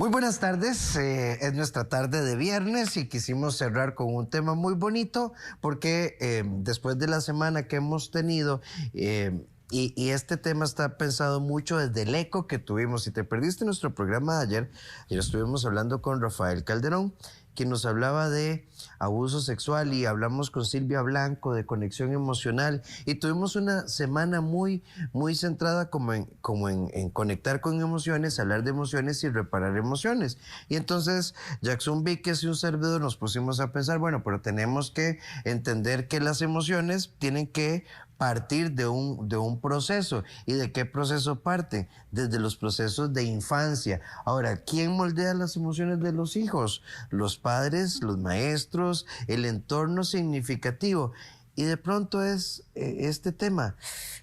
Muy buenas tardes, es nuestra tarde de viernes y quisimos cerrar con un tema muy bonito porque después de la semana que hemos tenido y este tema está pensado mucho desde el eco que tuvimos. Si te perdiste nuestro programa de ayer estuvimos hablando con Rafael Calderón, quien nos hablaba de abuso sexual, y hablamos con Silvia Blanco de conexión emocional, y tuvimos una semana muy centrada como en conectar con emociones, hablar de emociones y reparar emociones. Y entonces Jackson Víquez y un servidor nos pusimos a pensar, bueno, pero tenemos que entender que las emociones tienen que partir de un proceso. ¿Y de qué proceso parte? Desde los procesos de infancia. Ahora, ¿quién moldea las emociones de los hijos? Los padres, los maestros, el entorno significativo. Y de pronto es este tema.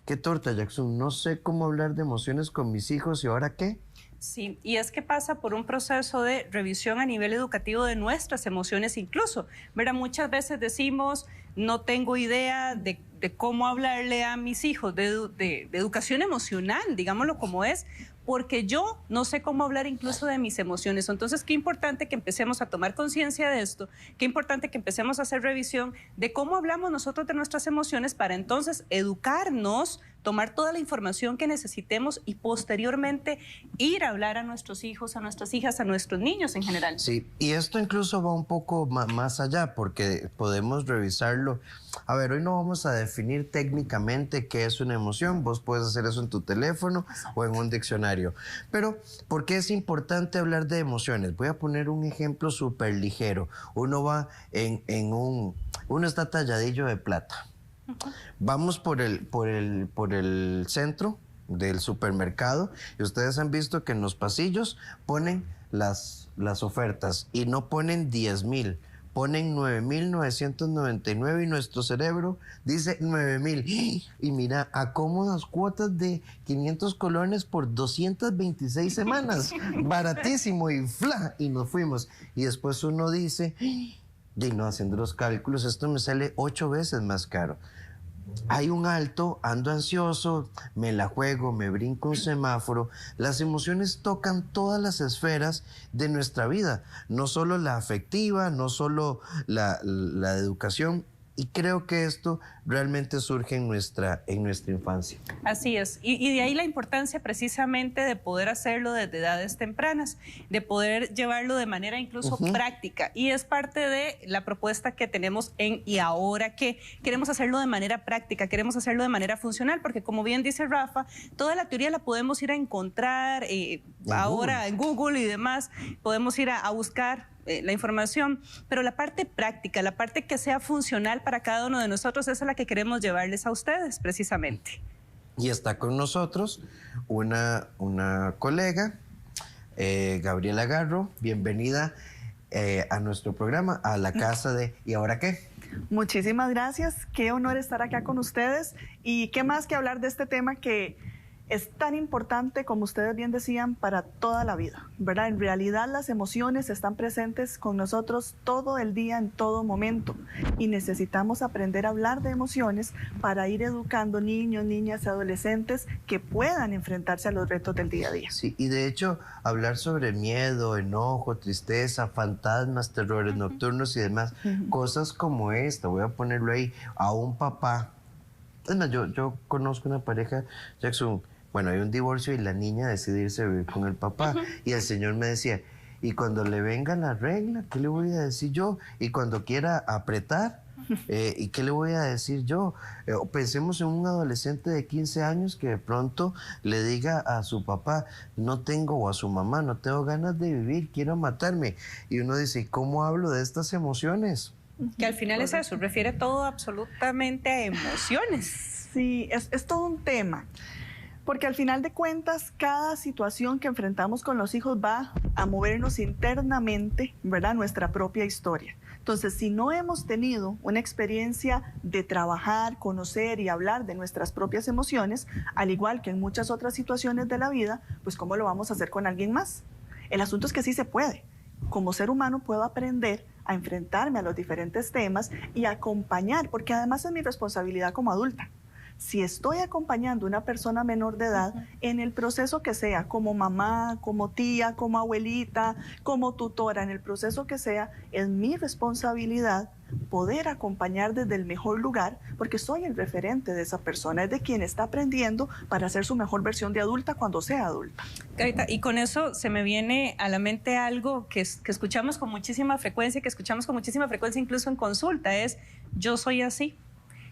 Qué torta, Jackson. No sé cómo hablar de emociones con mis hijos, ¿y ahora qué? Sí, y es que pasa por un proceso de revisión a nivel educativo de nuestras emociones incluso. ¿Verdad? Muchas veces decimos, no tengo idea de cómo hablarle a mis hijos de educación emocional, digámoslo como es, porque yo no sé cómo hablar incluso de mis emociones. Entonces, qué importante que empecemos a tomar conciencia de esto, qué importante que empecemos a hacer revisión de cómo hablamos nosotros de nuestras emociones para entonces educarnos, tomar toda la información que necesitemos y posteriormente ir a hablar a nuestros hijos, a nuestras hijas, a nuestros niños en general. Sí, y esto incluso va un poco más allá, porque podemos revisarlo. A ver, hoy no vamos a definir técnicamente qué es una emoción. Vos puedes hacer eso en tu teléfono o en un diccionario. Pero, ¿por qué es importante hablar de emociones? Voy a poner un ejemplo súper ligero. Uno va uno está talladillo de plata. Vamos por el centro del supermercado y ustedes han visto que en los pasillos ponen las ofertas y no ponen 10,000, ponen 9,999 y nuestro cerebro dice 9,000. Y mira, a cómodas cuotas de 500 colones por 226 semanas. Baratísimo, y ¡fla! Y nos fuimos. Y después uno dice, y no, haciendo los cálculos, esto me sale 8 veces más caro. Hay un alto, ando ansioso, me la juego, me brinco un semáforo. Las emociones tocan todas las esferas de nuestra vida, no solo la afectiva, no solo la educación. Y creo que esto realmente surge en nuestra infancia. Así es, y de ahí la importancia precisamente de poder hacerlo desde edades tempranas, de poder llevarlo de manera incluso práctica. Y es parte de la propuesta que tenemos y ahora que queremos hacerlo de manera práctica, queremos hacerlo de manera funcional, porque como bien dice Rafa, toda la teoría la podemos ir a encontrar ahora en Google y demás, podemos ir a buscar la información, pero la parte práctica, la parte que sea funcional para cada uno de nosotros, esa es la que queremos llevarles a ustedes precisamente. Y está con nosotros una colega, Gabriela Garro. Bienvenida a nuestro programa, a la casa de ¿Y ahora qué? Muchísimas gracias, qué honor estar acá con ustedes, y qué más que hablar de este tema que es tan importante, como ustedes bien decían, para toda la vida, ¿verdad? En realidad las emociones están presentes con nosotros todo el día, en todo momento, y necesitamos aprender a hablar de emociones para ir educando niños, niñas, adolescentes que puedan enfrentarse a los retos del día a día. Sí, y de hecho hablar sobre miedo, enojo, tristeza, fantasmas, terrores nocturnos y demás, cosas como esta, voy a ponerlo ahí, a un papá. Es más, yo conozco una pareja, Jackson. Bueno, hay un divorcio y la niña decide irse a vivir con el papá. Y el señor me decía, y cuando le venga la regla, ¿qué le voy a decir yo? Y cuando quiera apretar, ¿y qué le voy a decir yo? Pensemos en un adolescente de 15 años que de pronto le diga a su papá, no tengo, o a su mamá, no tengo ganas de vivir, quiero matarme. Y uno dice, ¿cómo hablo de estas emociones? Que al final es eso, refiere todo absolutamente a emociones. Sí, es todo un tema. Porque al final de cuentas, cada situación que enfrentamos con los hijos va a movernos internamente, ¿verdad? Nuestra propia historia. Entonces, si no hemos tenido una experiencia de trabajar, conocer y hablar de nuestras propias emociones, al igual que en muchas otras situaciones de la vida, pues ¿cómo lo vamos a hacer con alguien más? El asunto es que sí se puede. Como ser humano puedo aprender a enfrentarme a los diferentes temas y acompañar, porque además es mi responsabilidad como adulta. si estoy acompañando a una persona menor de edad en el proceso que sea, como mamá, como tía, como abuelita, como tutora, en el proceso que sea, es mi responsabilidad poder acompañar desde el mejor lugar, porque soy el referente de esa persona, es de quien está aprendiendo para ser su mejor versión de adulta cuando sea adulta. Carita, y con eso se me viene a la mente algo que escuchamos con muchísima frecuencia, incluso en consulta, es yo soy así,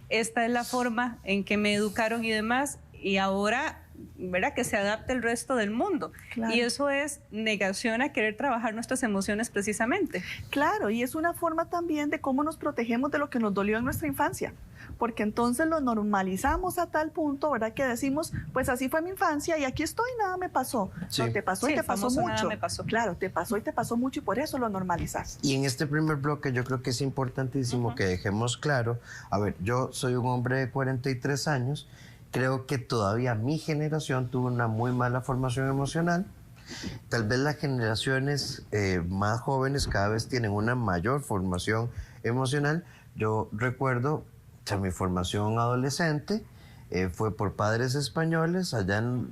esta es la forma en que me educaron y demás, y ahora, ¿verdad?, que se adapte el resto del mundo. Claro. Y eso es negación a querer trabajar nuestras emociones precisamente. Claro, y es una forma también de cómo nos protegemos de lo que nos dolió en nuestra infancia, porque entonces lo normalizamos a tal punto, ¿verdad?, que decimos, pues así fue mi infancia y aquí estoy, nada me pasó. Sí. No, te pasó y te pasó mucho. Nada me pasó. Claro, te pasó y te pasó mucho y por eso lo normalizas. Y en este primer bloque yo creo que es importantísimo que dejemos claro, a ver, yo soy un hombre de 43 años, creo que todavía mi generación tuvo una muy mala formación emocional. Tal vez las generaciones más jóvenes cada vez tienen una mayor formación emocional. Yo recuerdo, mi formación adolescente fue por padres españoles allá en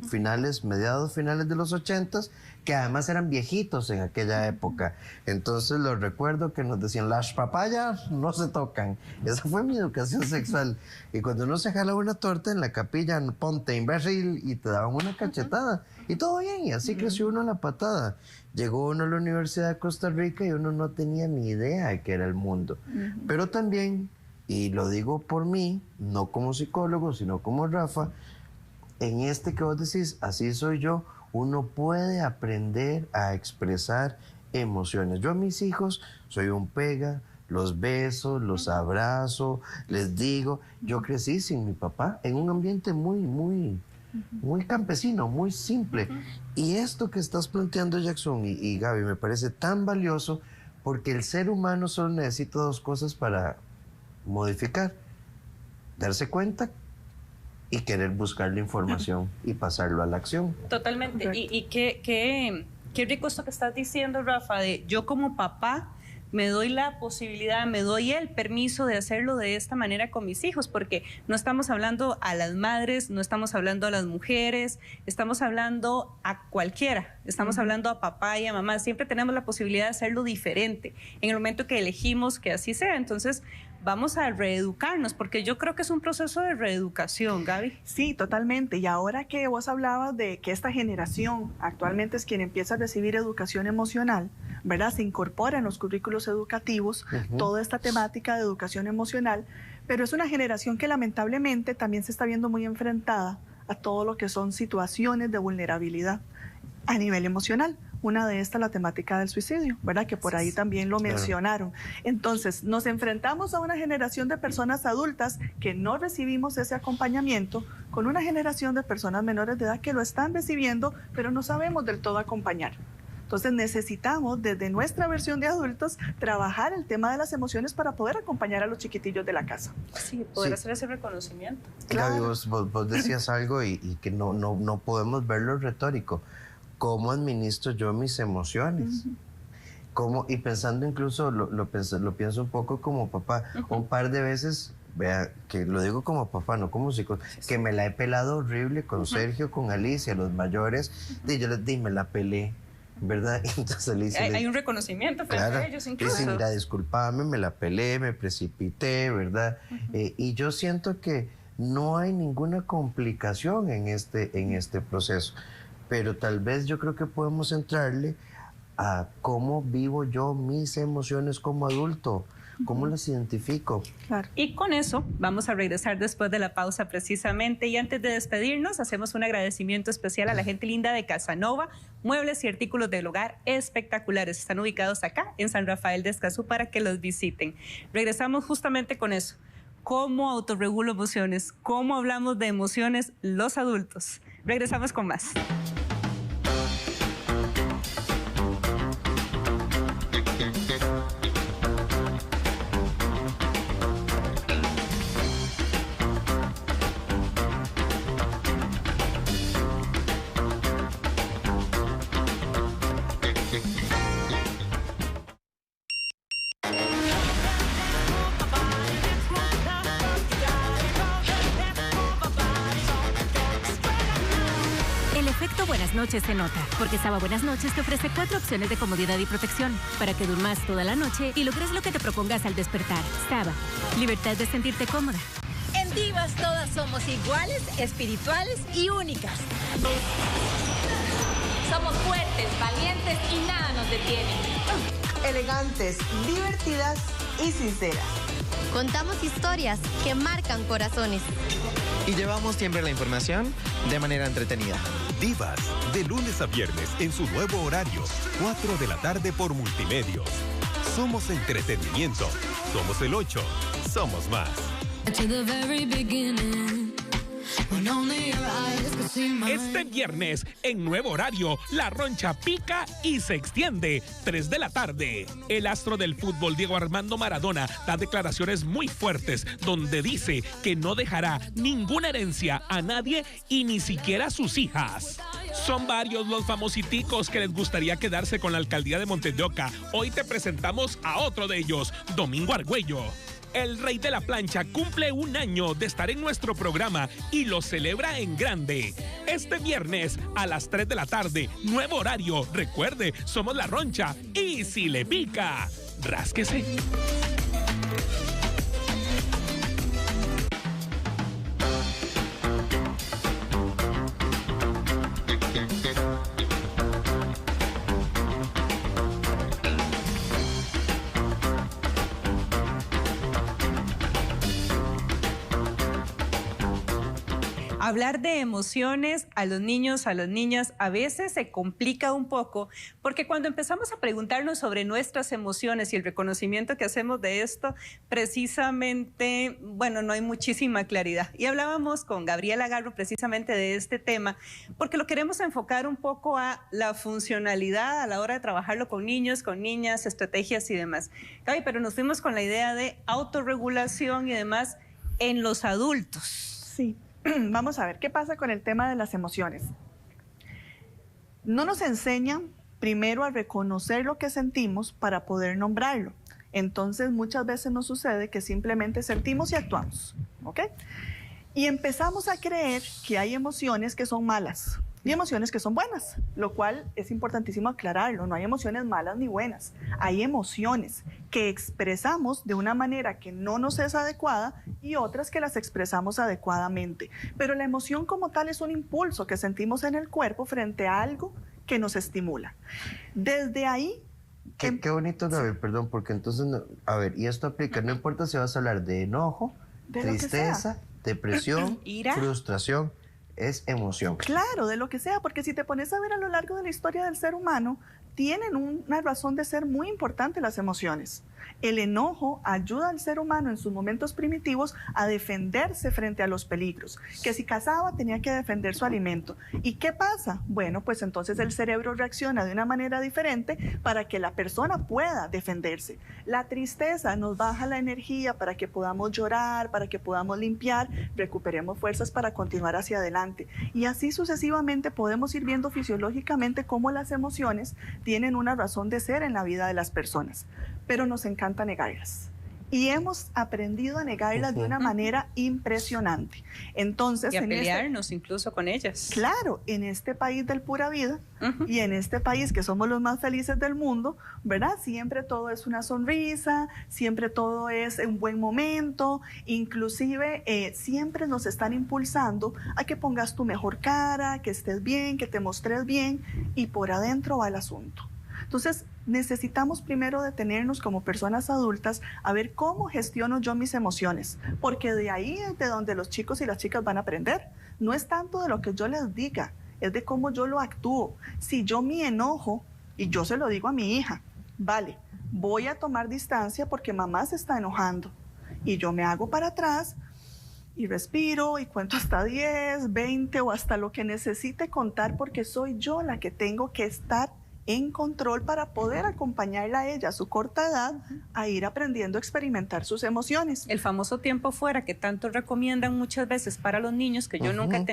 mediados finales de los 80s, que además eran viejitos en aquella época. Entonces los recuerdo que nos decían, las papayas no se tocan. Esa fue mi educación sexual. Y cuando uno se jala una torta en la capilla, ponte imbécil, y te daban una cachetada. Y todo bien, y así creció uno a la patada. Llegó uno a la Universidad de Costa Rica y uno no tenía ni idea de qué era el mundo. Pero también, y lo digo por mí, no como psicólogo, sino como Rafa, en este que vos decís, así soy yo, uno puede aprender a expresar emociones. Yo a mis hijos soy un pega, los beso, los abrazo, les digo, yo crecí sin mi papá en un ambiente muy campesino, muy simple. Y esto que estás planteando, Jackson y Gaby, me parece tan valioso, porque el ser humano solo necesita dos cosas para modificar: darse cuenta y querer buscar la información y pasarlo a la acción. Totalmente. Y qué rico esto que estás diciendo, Rafa, de yo como papá me doy la posibilidad, me doy el permiso de hacerlo de esta manera con mis hijos, porque no estamos hablando a las madres, no estamos hablando a las mujeres, estamos hablando a cualquiera, estamos hablando a papá y a mamá. Siempre tenemos la posibilidad de hacerlo diferente en el momento que elegimos que así sea. Entonces, vamos a reeducarnos, porque yo creo que es un proceso de reeducación, Gaby. Sí, totalmente. Y ahora que vos hablabas de que esta generación actualmente es quien empieza a recibir educación emocional, ¿verdad? Se incorpora en los currículos educativos toda esta temática de educación emocional, pero es una generación que lamentablemente también se está viendo muy enfrentada a todo lo que son situaciones de vulnerabilidad a nivel emocional. Una de estas, la temática del suicidio, ¿verdad? Que por ahí también lo mencionaron. Entonces, nos enfrentamos a una generación de personas adultas que no recibimos ese acompañamiento, con una generación de personas menores de edad que lo están recibiendo, pero no sabemos del todo acompañar. Entonces necesitamos, desde nuestra versión de adultos, trabajar el tema de las emociones para poder acompañar a los chiquitillos de la casa. Sí, poder hacer ese reconocimiento. Claro. Gaby, vos decías algo y que no podemos verlo retórico. ¿Cómo administro yo mis emociones? ¿Cómo? Y pensando incluso, lo pienso un poco como papá. Un par de veces, vea, que lo digo como papá, no como psicólogo, que me la he pelado horrible con Sergio, con Alicia, los mayores. Y yo les dije, me la pelé, ¿verdad? Entonces Alicia hay un reconocimiento frente a ellos incluso. Dice, mira, discúlpame, me la pelé, me precipité, ¿verdad? Y yo siento que no hay ninguna complicación en este proceso. Pero tal vez yo creo que podemos entrarle a cómo vivo yo mis emociones como adulto, cómo las identifico. Claro. Y con eso vamos a regresar después de la pausa precisamente. Y antes de despedirnos, hacemos un agradecimiento especial a la gente linda de Casanova. Muebles y artículos del hogar espectaculares. Están ubicados acá en San Rafael de Escazú para que los visiten. Regresamos justamente con eso. ¿Cómo autorregulo emociones? ¿Cómo hablamos de emociones los adultos? Regresamos con más. efecto Buenas Noches se nota, porque Saba Buenas Noches te ofrece 4 opciones de comodidad y protección para que durmas toda la noche y logres lo que te propongas al despertar. Saba, libertad de sentirte cómoda. En Divas todas somos iguales, espirituales y únicas. Somos fuertes, valientes y nada nos detiene. Elegantes, divertidas y sinceras. Contamos historias que marcan corazones. Y llevamos siempre la información de manera entretenida. Divas, de lunes a viernes en su nuevo horario, 4 de la tarde por Multimedios. Somos entretenimiento, somos el 8, somos más. Este viernes, en nuevo horario, la roncha pica y se extiende. 3 de la tarde. El astro del fútbol, Diego Armando Maradona, da declaraciones muy fuertes donde dice que no dejará ninguna herencia a nadie y ni siquiera a sus hijas. Son varios los famositicos que les gustaría quedarse con la alcaldía de Montes de Oca. Hoy te presentamos a otro de ellos, Domingo Argüello. El rey de la plancha cumple 1 año de estar en nuestro programa y lo celebra en grande. Este viernes a las 3 de la tarde, nuevo horario. Recuerde, somos la roncha y si le pica, rásquese. Hablar de emociones a los niños, a las niñas, a veces se complica un poco, porque cuando empezamos a preguntarnos sobre nuestras emociones y el reconocimiento que hacemos de esto, precisamente, bueno, no hay muchísima claridad. Y hablábamos con Gabriela Garro precisamente de este tema, porque lo queremos enfocar un poco a la funcionalidad a la hora de trabajarlo con niños, con niñas, estrategias y demás. Gaby, pero nos fuimos con la idea de autorregulación y demás en los adultos. Sí. Vamos a ver, ¿qué pasa con el tema de las emociones? No nos enseñan primero a reconocer lo que sentimos para poder nombrarlo. Entonces, muchas veces nos sucede que simplemente sentimos y actuamos, ¿ok? Y empezamos a creer que hay emociones que son malas y emociones que son buenas, lo cual es importantísimo aclararlo. No hay emociones malas ni buenas. Hay emociones que expresamos de una manera que no nos es adecuada y otras que las expresamos adecuadamente. Pero la emoción como tal es un impulso que sentimos en el cuerpo frente a algo que nos estimula. Desde ahí... Qué bonito, Gaby, perdón, porque entonces, a ver, y esto aplica, no importa si vas a hablar de enojo, tristeza, depresión, ira, frustración, es emoción. Claro, de lo que sea, porque si te pones a ver a lo largo de la historia del ser humano, tienen una razón de ser muy importante las emociones. El enojo ayuda al ser humano en sus momentos primitivos a defenderse frente a los peligros, que si cazaba tenía que defender su alimento. ¿Y qué pasa? Bueno, pues entonces el cerebro reacciona de una manera diferente para que la persona pueda defenderse. La tristeza nos baja la energía para que podamos llorar, para que podamos limpiar, recuperemos fuerzas para continuar hacia adelante. Y así sucesivamente podemos ir viendo fisiológicamente cómo las emociones tienen una razón de ser en la vida de las personas, pero nos encanta negarlas. Y hemos aprendido a negarlas de una manera impresionante. Entonces, y a pelearnos incluso con ellas. Claro, en este país del pura vida y en este país que somos los más felices del mundo, ¿verdad? Siempre todo es una sonrisa, siempre todo es un buen momento, inclusive siempre nos están impulsando a que pongas tu mejor cara, que estés bien, que te mostres bien, y por adentro va el asunto. Entonces, necesitamos primero detenernos como personas adultas a ver cómo gestiono yo mis emociones, porque de ahí es de donde los chicos y las chicas van a aprender. No es tanto de lo que yo les diga, es de cómo yo lo actúo. Si yo me enojo y yo se lo digo a mi hija, vale, voy a tomar distancia porque mamá se está enojando, y yo me hago para atrás y respiro y cuento hasta 10, 20 o hasta lo que necesite contar, porque soy yo la que tengo que estar en control para poder acompañarla a ella a su corta edad a ir aprendiendo a experimentar sus emociones. El famoso tiempo fuera que tanto recomiendan muchas veces para los niños, que yo nunca,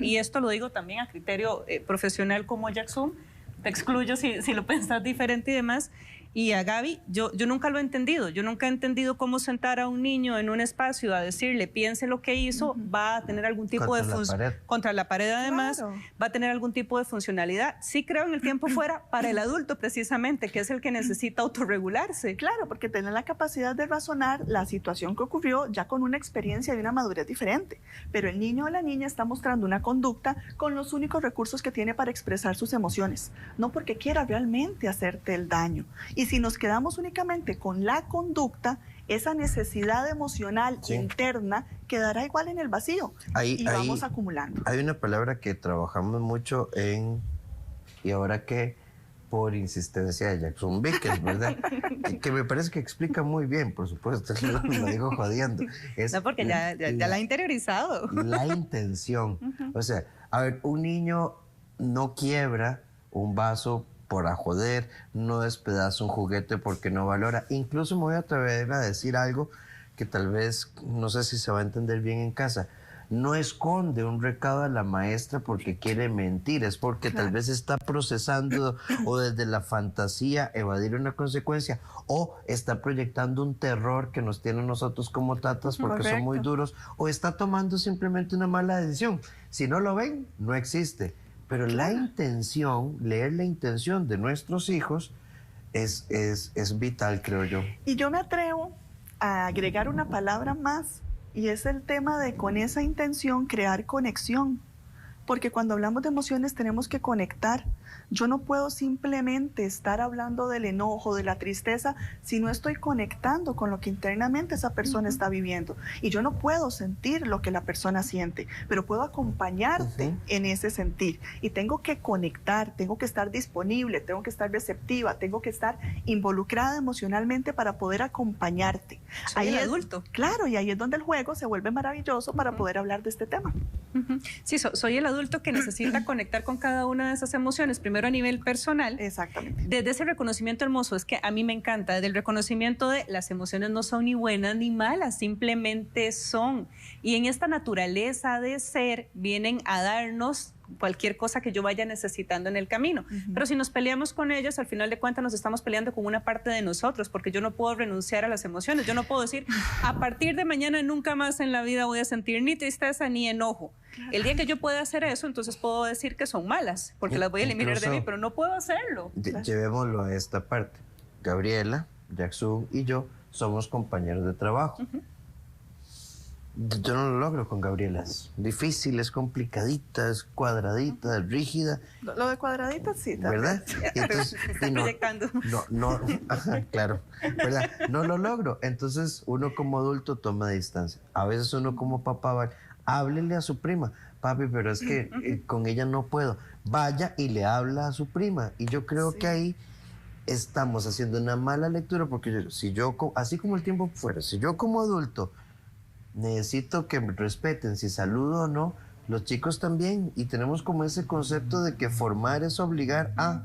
y esto lo digo también a criterio profesional como Jackson, te excluyo si lo pensás diferente y demás, Y a Gaby, yo nunca lo he entendido. Yo nunca he entendido cómo sentar a un niño en un espacio a decirle, piense lo que hizo, va a tener algún tipo de función. Contra la pared, además, va a tener algún tipo de funcionalidad. Sí creo en el tiempo fuera para el adulto, precisamente, que es el que necesita autorregularse. Claro, porque tiene la capacidad de razonar la situación que ocurrió ya con una experiencia y una madurez diferente. Pero el niño o la niña está mostrando una conducta con los únicos recursos que tiene para expresar sus emociones, no porque quiera realmente hacerte el daño. Y si nos quedamos únicamente con la conducta, esa necesidad emocional interna quedará igual en el vacío y vamos acumulando. Hay una palabra que trabajamos mucho y ahora que por insistencia de Jackson Vickers, ¿verdad? que me parece que explica muy bien, por supuesto, lo digo jodiendo. No, porque ya la ha interiorizado. La intención. O sea, a ver, un niño no quiebra un vaso por a joder, no despedaza un juguete porque no valora. Incluso me voy a atrever a decir algo que tal vez, no sé si se va a entender bien en casa. No esconde un recado a la maestra porque quiere mentir, es porque tal vez está procesando o desde la fantasía evadir una consecuencia o está proyectando un terror que nos tiene a nosotros como tatas porque son muy duros o está tomando simplemente una mala decisión. Si no lo ven, no existe. Pero la intención, leer la intención de nuestros hijos es vital, creo yo. Y yo me atrevo a agregar una palabra más, y es el tema de con esa intención crear conexión. Porque cuando hablamos de emociones tenemos que conectar. Yo no puedo simplemente estar hablando del enojo, de la tristeza, si no estoy conectando con lo que internamente esa persona está viviendo. Y yo no puedo sentir lo que la persona siente, pero puedo acompañarte en ese sentir. Y tengo que conectar, tengo que estar disponible, tengo que estar receptiva, tengo que estar involucrada emocionalmente para poder acompañarte. Soy el adulto. Claro, y ahí es donde el juego se vuelve maravilloso para poder hablar de este tema. Sí, soy el adulto que necesita conectar con cada una de esas emociones, primero a nivel personal. Exactamente. Desde ese reconocimiento hermoso, es que a mí me encanta, del reconocimiento de las emociones no son ni buenas ni malas, simplemente son. Y en esta naturaleza de ser vienen a darnos cualquier cosa que yo vaya necesitando en el camino. Pero si nos peleamos con ellos, al final de cuentas nos estamos peleando con una parte de nosotros, porque yo no puedo renunciar a las emociones. Yo no puedo decir, a partir de mañana nunca más en la vida voy a sentir ni tristeza ni enojo. El día que yo pueda hacer eso, entonces puedo decir que son malas, porque las voy a eliminar de mí, pero no puedo hacerlo. Llevémoslo a esta parte. Gabriela, Jackson y yo somos compañeros de trabajo. Yo no lo logro con Gabriela. Es difícil, es complicadita, es cuadradita, es rígida. Lo de cuadradita sí, ¿verdad? Entonces, está proyectando. Ajá, claro, ¿verdad? No lo logro. Entonces uno como adulto toma distancia. A veces uno como papá va, háblele a su prima. Papi, pero es que con ella no puedo. Vaya y le habla a su prima. Y yo creo que ahí estamos haciendo una mala lectura porque si yo, así como el tiempo fuera, si yo como adulto necesito que me respeten si saludo o no, los chicos también, y tenemos como ese concepto de que formar es obligar a...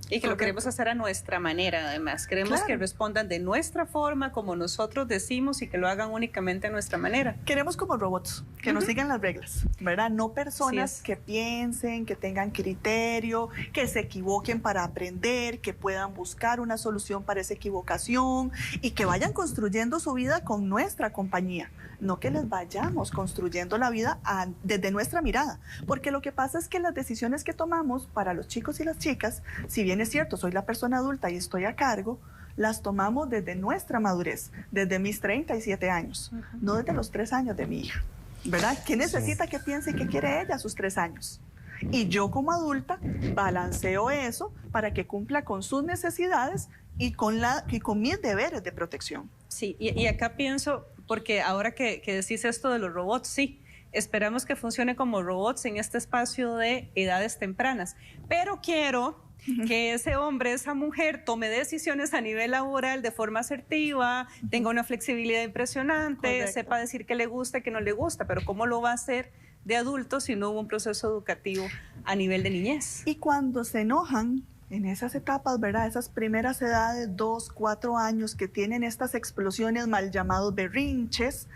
Y que lo queremos hacer a nuestra manera, además. Queremos que respondan de nuestra forma, como nosotros decimos, y que lo hagan únicamente a nuestra manera. Queremos como robots, que nos sigan las reglas, ¿verdad? No personas que piensen, que tengan criterio, que se equivoquen para aprender, que puedan buscar una solución para esa equivocación y que vayan construyendo su vida con nuestra compañía. No que les vayamos construyendo la vida desde nuestra mirada. Porque lo que pasa es que las decisiones que tomamos para los chicos y las chicas, si bien es cierto, soy la persona adulta y estoy a cargo, las tomamos desde nuestra madurez, desde mis 37 años, no desde los 3 años de mi hija, ¿verdad? ¿Qué necesita, qué piensa y qué quiere ella a sus 3 años? Y yo como adulta balanceo eso para que cumpla con sus necesidades y con mis deberes de protección. Sí, y acá pienso, porque ahora que decís esto de los robots, sí, esperamos que funcione como robots en este espacio de edades tempranas, pero quiero que ese hombre, esa mujer tome decisiones a nivel laboral de forma asertiva, tenga una flexibilidad impresionante, sepa decir qué le gusta y qué no le gusta, pero ¿cómo lo va a hacer de adulto si no hubo un proceso educativo a nivel de niñez? Y cuando se enojan en esas etapas, ¿verdad? Esas primeras edades, 2, 4 años, que tienen estas explosiones mal llamados berrinches,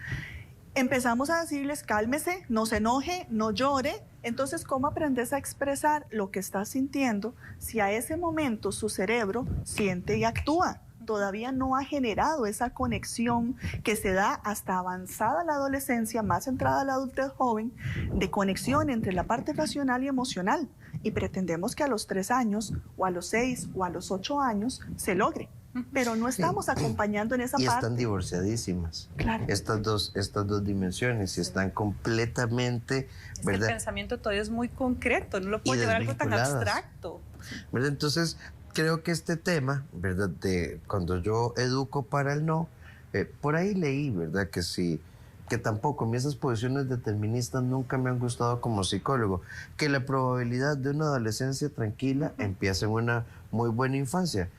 empezamos a decirles, cálmese, no se enoje, no llore, Entonces, ¿cómo aprendes a expresar lo que estás sintiendo si a ese momento su cerebro siente y actúa? Todavía no ha generado esa conexión que se da hasta avanzada la adolescencia, más entrada a la adultez joven, de conexión entre la parte racional y emocional. Y pretendemos que a los 3 años, o a los 6, o a los 8 años se logre. Pero no estamos acompañando en esa parte. Y están divorciadísimas. Claro. Estas dos dimensiones y están completamente, ¿verdad? El pensamiento todavía es muy concreto, no lo puedo llevar a algo tan abstracto. ¿Verdad? Entonces, creo que este tema, ¿verdad? De cuando yo educo para el no, por ahí leí, ¿verdad? Que tampoco, a mí esas posiciones deterministas nunca me han gustado como psicólogo, que la probabilidad de una adolescencia tranquila empieza en una muy buena infancia,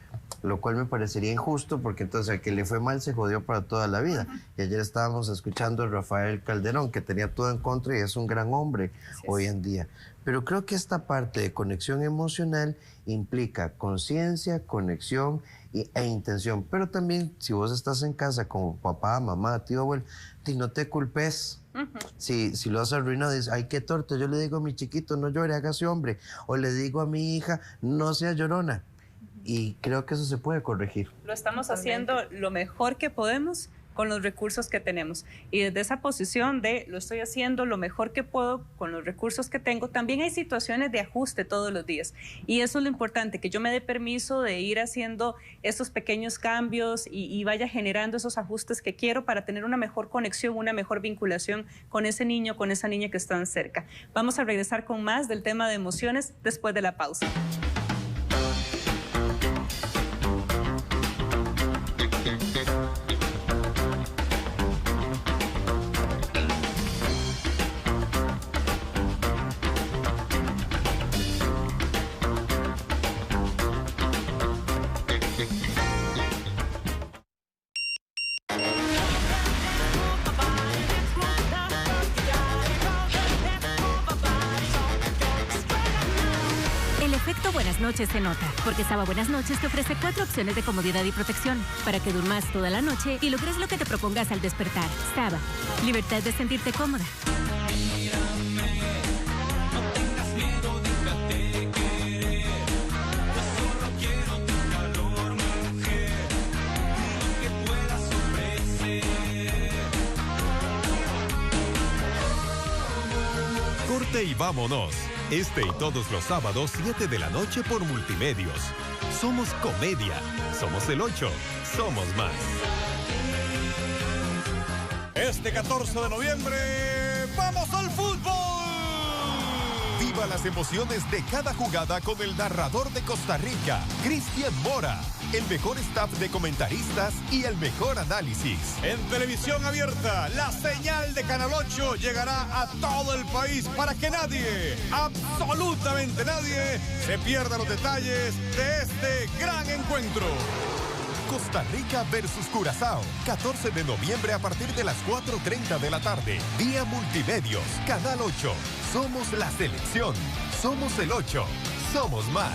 lo cual me parecería injusto porque entonces al que le fue mal se jodió para toda la vida. Y ayer estábamos escuchando a Rafael Calderón, que tenía todo en contra y es un gran hombre hoy en día. Pero creo que esta parte de conexión emocional implica conciencia, conexión e intención. Pero también, si vos estás en casa como papá, mamá, tío, abuelo, no te culpes. Si lo has arruinado, dices, ay, qué torto. Yo le digo a mi chiquito, no llore, hágase hombre. O le digo a mi hija, no sea llorona. Y creo que eso se puede corregir. Lo estamos haciendo lo mejor que podemos con los recursos que tenemos. Y desde esa posición de lo estoy haciendo lo mejor que puedo con los recursos que tengo, también hay situaciones de ajuste todos los días. Y eso es lo importante, que yo me dé permiso de ir haciendo esos pequeños cambios y vaya generando esos ajustes que quiero para tener una mejor conexión, una mejor vinculación con ese niño, con esa niña que están cerca. Vamos a regresar con más del tema de emociones después de la pausa. Buenas noches se nota, porque Saba Buenas Noches te ofrece 4 opciones de comodidad y protección para que durmas toda la noche y logres lo que te propongas al despertar. Saba, libertad de sentirte cómoda. Corte y vámonos. Este y todos los sábados, 7 de la noche por Multimedios. Somos comedia. Somos el 8. Somos más. Este 14 de noviembre, ¡vamos al fútbol! Viva las emociones de cada jugada con el narrador de Costa Rica, Cristian Mora. El mejor staff de comentaristas y el mejor análisis. En televisión abierta, la señal de Canal 8 llegará a todo el país para que nadie, absolutamente nadie, se pierda los detalles de este gran encuentro. Costa Rica versus Curazao, 14 de noviembre a partir de las 4:30 de la tarde. Vía Multimedios, Canal 8. Somos la selección. Somos el 8. Somos más.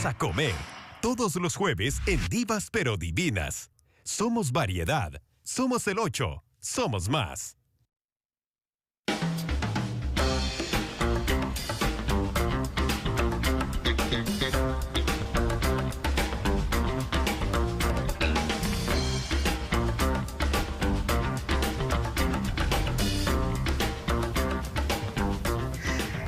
A comer, todos los jueves en Divas pero Divinas. Somos variedad, somos el 8, somos más.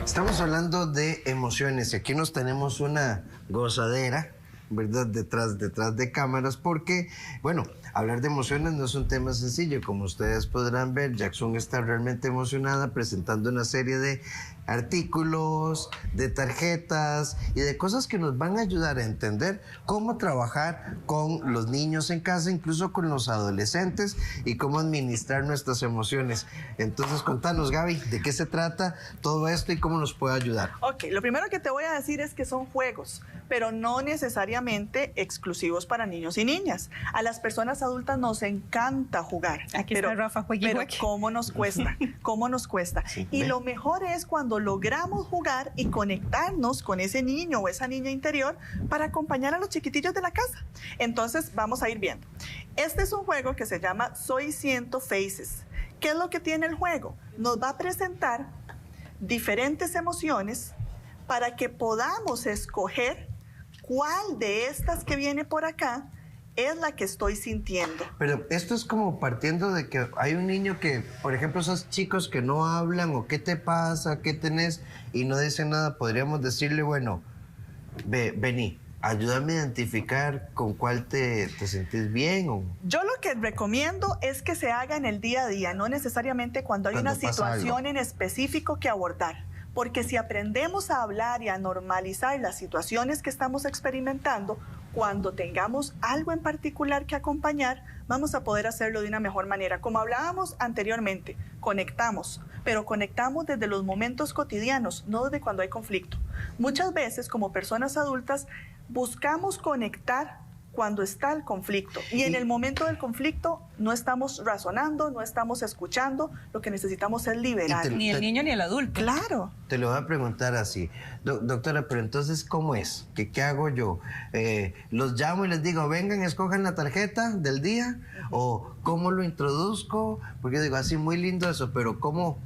Estamos hablando de emociones y aquí nos tenemos una gozadera, ¿verdad? Detrás de cámaras porque, bueno, hablar de emociones no es un tema sencillo. Como ustedes podrán ver, Jackson está realmente emocionada presentando una serie de artículos, de tarjetas y de cosas que nos van a ayudar a entender cómo trabajar con los niños en casa, incluso con los adolescentes, y cómo administrar nuestras emociones. Entonces, contanos, Gaby, ¿de qué se trata todo esto y cómo nos puede ayudar? Ok, lo primero que te voy a decir es que son juegos, pero no necesariamente exclusivos para niños y niñas. A las personas adultas nos encanta jugar. Aquí está Rafa, pero ¿cómo nos cuesta? ¿Cómo nos cuesta? Sí, y lo mejor es cuando logramos jugar y conectarnos con ese niño o esa niña interior para acompañar a los chiquitillos de la casa. Entonces, vamos a ir viendo. Este es un juego que se llama Soy Siento Faces. ¿Qué es lo que tiene el juego? Nos va a presentar diferentes emociones para que podamos escoger cuál de estas que viene por acá es la que estoy sintiendo. Pero esto es como partiendo de que hay un niño que, por ejemplo, esos chicos que no hablan o qué te pasa, qué tenés y no dicen nada, podríamos decirle, bueno, vení, ayúdame a identificar con cuál te sentís bien. O... Yo lo que recomiendo es que se haga en el día a día, no necesariamente cuando hay una situación en específico que abordar. Porque si aprendemos a hablar y a normalizar las situaciones que estamos experimentando, cuando tengamos algo en particular que acompañar, vamos a poder hacerlo de una mejor manera. Como hablábamos anteriormente, conectamos, pero conectamos desde los momentos cotidianos, no desde cuando hay conflicto. Muchas veces, como personas adultas, buscamos conectar cuando está el conflicto. Y en el momento del conflicto no estamos razonando, no estamos escuchando, lo que necesitamos es liberar. Ni el niño ni el adulto. Claro. Te lo voy a preguntar así. Doctora, pero entonces, ¿cómo es? ¿Qué hago yo? ¿Los llamo y les digo, vengan, escojan la tarjeta del día? ¿O cómo lo introduzco? Porque yo digo, así muy lindo eso, pero ¿cómo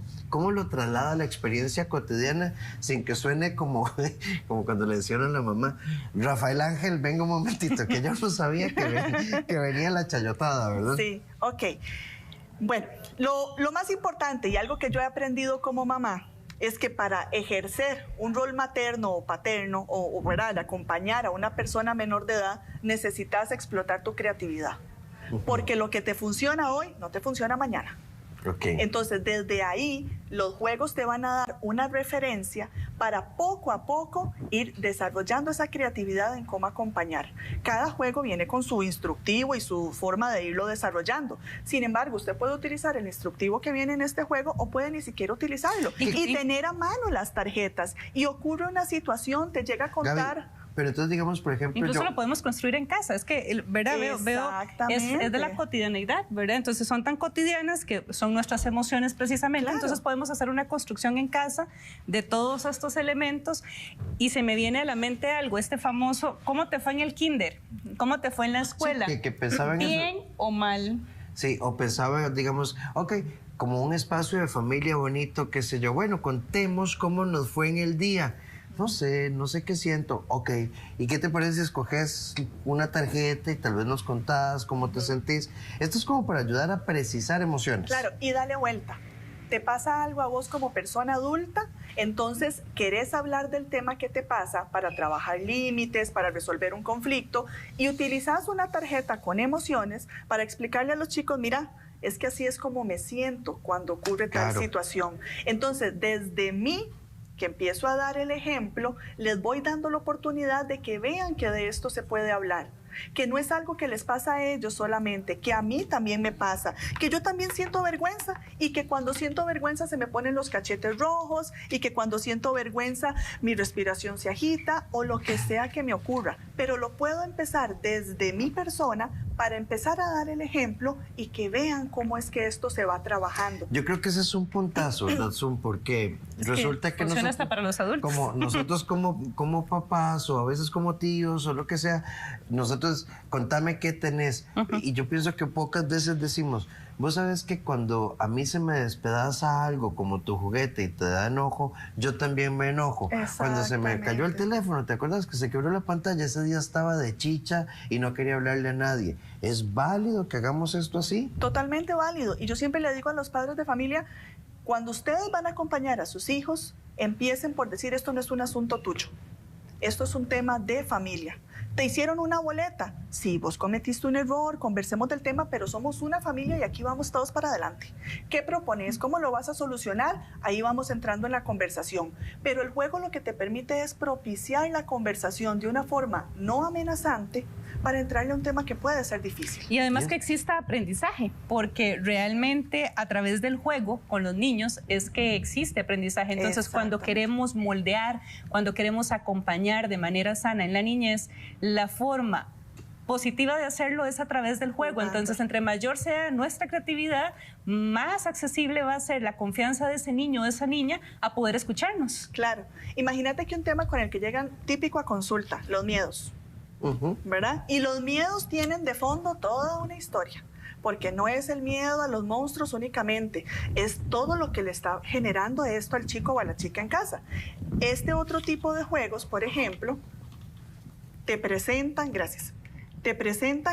lo traslada a la experiencia cotidiana sin que suene como cuando le decían a la mamá, Rafael Ángel, venga un momentito, que yo no sabía que venía la chayotada, ¿verdad? Sí, ok. Bueno, lo más importante y algo que yo he aprendido como mamá es que para ejercer un rol materno o paterno o ¿verdad?, acompañar a una persona menor de edad, necesitas explotar tu creatividad. Porque lo que te funciona hoy no te funciona mañana. Okay. Entonces, desde ahí, los juegos te van a dar una referencia para poco a poco ir desarrollando esa creatividad en cómo acompañar. Cada juego viene con su instructivo y su forma de irlo desarrollando. Sin embargo, usted puede utilizar el instructivo que viene en este juego o puede ni siquiera utilizarlo y tener a mano las tarjetas. Y ocurre una situación, te llega a contar... Gaby, pero entonces, digamos, por ejemplo... Incluso lo podemos construir en casa. Es que, ¿verdad? Veo es de la cotidianidad, ¿verdad? Entonces, son tan cotidianas que son nuestras emociones precisamente. Claro. Entonces, podemos hacer una construcción en casa de todos estos elementos. Y se me viene a la mente algo, este famoso, ¿cómo te fue en el kinder? ¿Cómo te fue en la escuela? Sí, que pensaba en ¿bien eso. o mal? Sí, o pensaba, digamos, ok, como un espacio de familia bonito, qué sé yo. Bueno, contemos cómo nos fue en el día. No sé qué siento. Ok, ¿y qué te parece si escoges una tarjeta y tal vez nos contás cómo te sentís? Esto es como para ayudar a precisar emociones. Claro, y dale vuelta. ¿Te pasa algo a vos como persona adulta? Entonces, querés hablar del tema que te pasa para trabajar límites, para resolver un conflicto, y utilizás una tarjeta con emociones para explicarle a los chicos, mira, es que así es como me siento cuando ocurre tal situación. Entonces, desde mí, que empiezo a dar el ejemplo, les voy dando la oportunidad de que vean que de esto se puede hablar. Que no es algo que les pasa a ellos solamente, que a mí también me pasa, que yo también siento vergüenza y que cuando siento vergüenza se me ponen los cachetes rojos y que cuando siento vergüenza mi respiración se agita o lo que sea que me ocurra. Pero lo puedo empezar desde mi persona para empezar a dar el ejemplo y que vean cómo es que esto se va trabajando. Yo creo que ese es un puntazo, Datsun, porque resulta que funciona hasta para los adultos. Como nosotros como papás o a veces como tíos o lo que sea, nosotros contame qué tenés. Y yo pienso que pocas veces decimos, vos sabes que cuando a mí se me despedaza algo como tu juguete y te da enojo, yo también me enojo. Cuando se me cayó el teléfono, ¿te acuerdas que se quebró la pantalla? Ese día estaba de chicha y no quería hablarle a nadie. ¿Es válido que hagamos esto así? Totalmente válido. Y yo siempre le digo a los padres de familia, cuando ustedes van a acompañar a sus hijos, empiecen por decir, esto no es un asunto tuyo. Esto es un tema de familia. Te hicieron una boleta. Sí, vos cometiste un error, conversemos del tema, pero somos una familia y aquí vamos todos para adelante. ¿Qué propones? ¿Cómo lo vas a solucionar? Ahí vamos entrando en la conversación. Pero el juego lo que te permite es propiciar la conversación de una forma no amenazante para entrarle a un tema que puede ser difícil. Y además que exista aprendizaje, porque realmente a través del juego con los niños es que existe aprendizaje. Entonces, cuando queremos moldear, cuando queremos acompañar de manera sana en la niñez, la forma positiva de hacerlo es a través del juego. Entonces, entre mayor sea nuestra creatividad, más accesible va a ser la confianza de ese niño o de esa niña a poder escucharnos. Claro. Imagínate que un tema con el que llegan típico a consulta, los miedos. ¿Verdad? Y los miedos tienen de fondo toda una historia, porque no es el miedo a los monstruos únicamente, es todo lo que le está generando esto al chico o a la chica en casa. Este otro tipo de juegos, por ejemplo, te presentan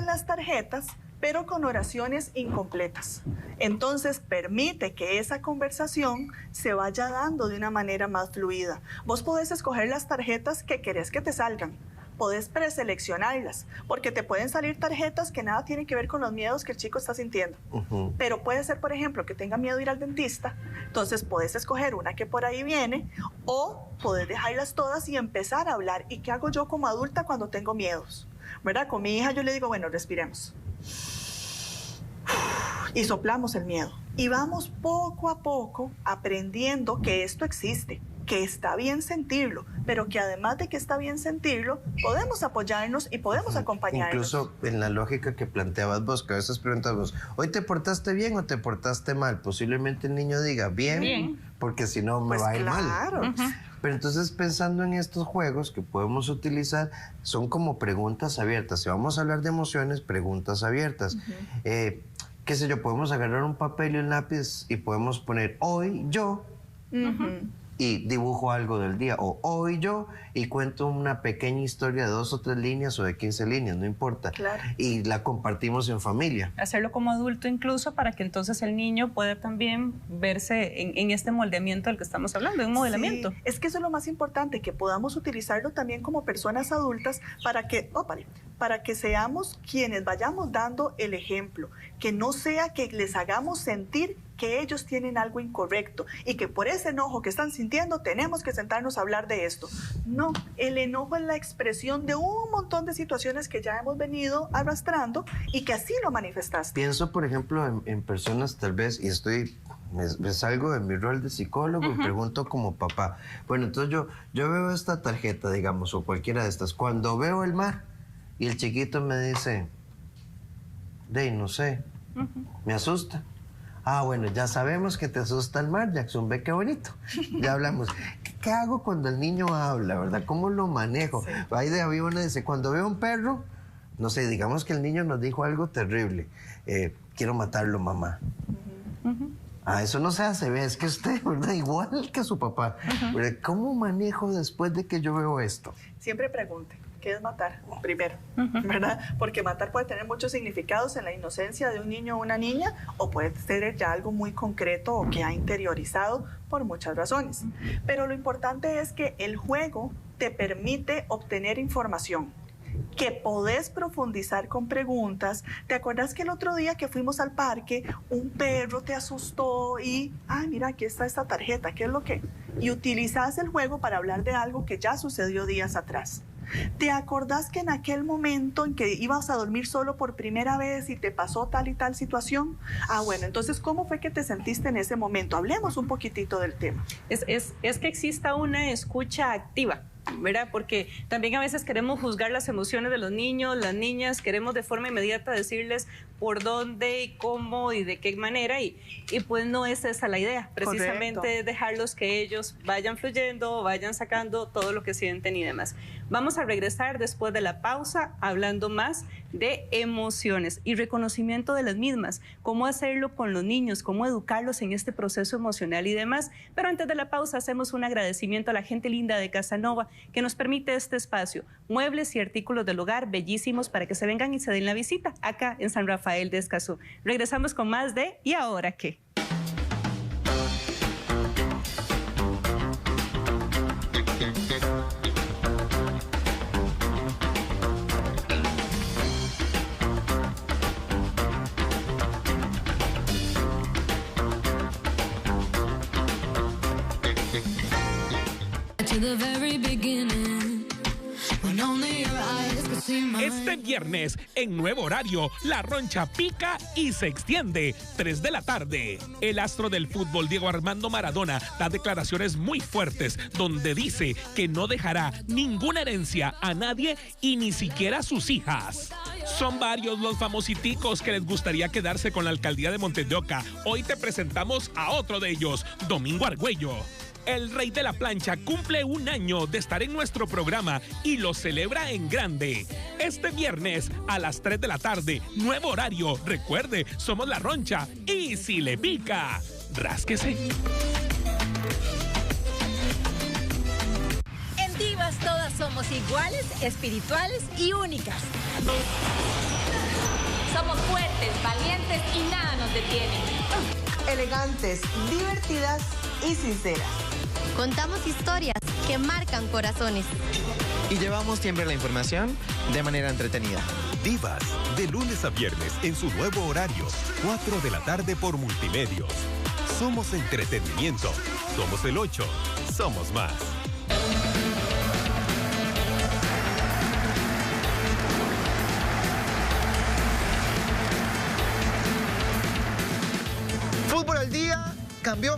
las tarjetas, pero con oraciones incompletas. Entonces, permite que esa conversación se vaya dando de una manera más fluida. Vos podés escoger las tarjetas que querés que te salgan. Podés preseleccionarlas, porque te pueden salir tarjetas que nada tienen que ver con los miedos que el chico está sintiendo. Pero puede ser, por ejemplo, que tenga miedo de ir al dentista, entonces podés escoger una que por ahí viene, o podés dejarlas todas y empezar a hablar. ¿Y qué hago yo como adulta cuando tengo miedos? ¿Verdad? Con mi hija yo le digo, bueno, respiremos. Y soplamos el miedo. Y vamos poco a poco aprendiendo que esto existe, que está bien sentirlo, pero que además de que está bien sentirlo, podemos apoyarnos y podemos acompañarnos. Incluso en la lógica que planteabas vos, que a veces preguntas vos, ¿hoy te portaste bien o te portaste mal? Posiblemente el niño diga bien. Porque si no me va a ir mal. Pero entonces, pensando en estos juegos que podemos utilizar, son como preguntas abiertas. Si vamos a hablar de emociones, preguntas abiertas. Qué sé yo, podemos agarrar un papel y un lápiz y podemos poner hoy yo y dibujo algo del día, o hoy yo y cuento una pequeña historia de 2 o 3 líneas o de 15 líneas, no importa. Y la compartimos en familia. Hacerlo como adulto incluso, para que entonces el niño pueda también verse en este moldeamiento del que estamos hablando, un modelamiento. Sí, es que eso es lo más importante, que podamos utilizarlo también como personas adultas para que seamos quienes vayamos dando el ejemplo, que no sea que les hagamos sentir que ellos tienen algo incorrecto y que por ese enojo que están sintiendo tenemos que sentarnos a hablar de esto. No, el enojo es la expresión de un montón de situaciones que ya hemos venido arrastrando y que así lo manifestaste. Pienso, por ejemplo, en personas tal vez, y me salgo de mi rol de psicólogo y pregunto como papá. Bueno, entonces yo veo esta tarjeta, digamos, o cualquiera de estas. Cuando veo el mar y el chiquito me dice, no sé, me asusta. Ah, bueno, ya sabemos que te asusta el mar, Jackson, ve qué bonito. Ya hablamos. ¿Qué hago cuando el niño habla, verdad? ¿Cómo lo manejo? Ahí de había una dice, cuando veo un perro, no sé, digamos que el niño nos dijo algo terrible. Quiero matarlo, mamá. Eso no se hace, es que usted, ¿verdad? Igual que su papá. ¿Cómo manejo después de que yo veo esto? Siempre pregunte. ¿Qué es matar? Primero, ¿verdad? Porque matar puede tener muchos significados en la inocencia de un niño o una niña, o puede ser ya algo muy concreto o que ha interiorizado por muchas razones. Pero lo importante es que el juego te permite obtener información, que podés profundizar con preguntas. ¿Te acuerdas que el otro día que fuimos al parque, un perro te asustó y, mira, aquí está esta tarjeta, ¿qué es lo que? Y utilizás el juego para hablar de algo que ya sucedió días atrás. ¿Te acordás que en aquel momento en que ibas a dormir solo por primera vez y te pasó tal y tal situación? Bueno, entonces, ¿cómo fue que te sentiste en ese momento? Hablemos un poquitito del tema. Es que exista una escucha activa, ¿verdad? Porque también a veces queremos juzgar las emociones de los niños, las niñas, queremos de forma inmediata decirles por dónde y cómo y de qué manera, y pues no es esa la idea. Precisamente dejarlos que ellos vayan fluyendo, vayan sacando todo lo que sienten y demás. Vamos a regresar después de la pausa hablando más de emociones y reconocimiento de las mismas, cómo hacerlo con los niños, cómo educarlos en este proceso emocional y demás. Pero antes de la pausa hacemos un agradecimiento a la gente linda de Casanova que nos permite este espacio, muebles y artículos del hogar bellísimos para que se vengan y se den la visita acá en San Rafael de Escazú. Regresamos con más de ¿Y ahora qué? Este viernes, en nuevo horario, la roncha pica y se extiende. 3 de la tarde. El astro del fútbol, Diego Armando Maradona, da declaraciones muy fuertes donde dice que no dejará ninguna herencia a nadie y ni siquiera a sus hijas. Son varios los famositicos que les gustaría quedarse con la alcaldía de Montes de Oca. Hoy te presentamos a otro de ellos, Domingo Argüello. El rey de la plancha cumple 1 año de estar en nuestro programa y lo celebra en grande. Este viernes a las 3 de la tarde, nuevo horario. Recuerde, somos La Roncha y si le pica, rásquese. En Divas todas somos iguales, espirituales y únicas. Somos fuertes, valientes y nada nos detiene. Elegantes, divertidas y sinceras. Contamos historias que marcan corazones. Y llevamos siempre la información de manera entretenida. Divas, de lunes a viernes en su nuevo horario, 4 de la tarde por Multimedios. Somos entretenimiento. Somos el 8. Somos más. Fútbol al día cambió.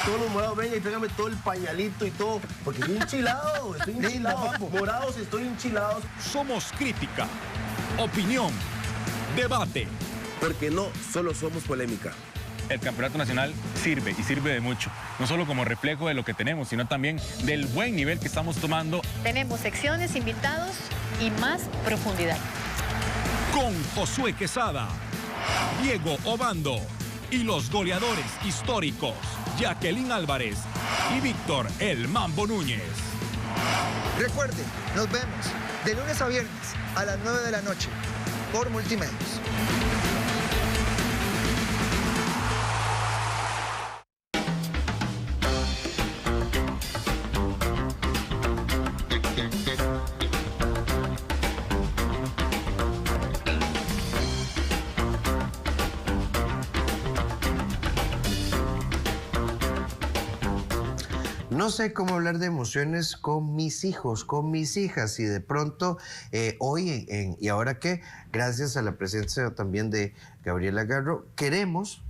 Todos los morados, venga y tráigame todo el pañalito y todo, porque estoy enchilado, morados, estoy enchilados. Somos crítica, opinión, debate. Porque no solo somos polémica. El campeonato nacional sirve y sirve de mucho, no solo como reflejo de lo que tenemos, sino también del buen nivel que estamos tomando. Tenemos secciones, invitados y más profundidad. Con Josué Quesada, Diego Obando y los goleadores históricos, Jacqueline Álvarez y Víctor El Mambo Núñez. Recuerde, nos vemos de lunes a viernes a las 9 de la noche por Multimedios. No sé cómo hablar de emociones con mis hijos, con mis hijas, y de pronto hoy ¿Y ahora qué? Gracias a la presencia también de Gabriela Garro, queremos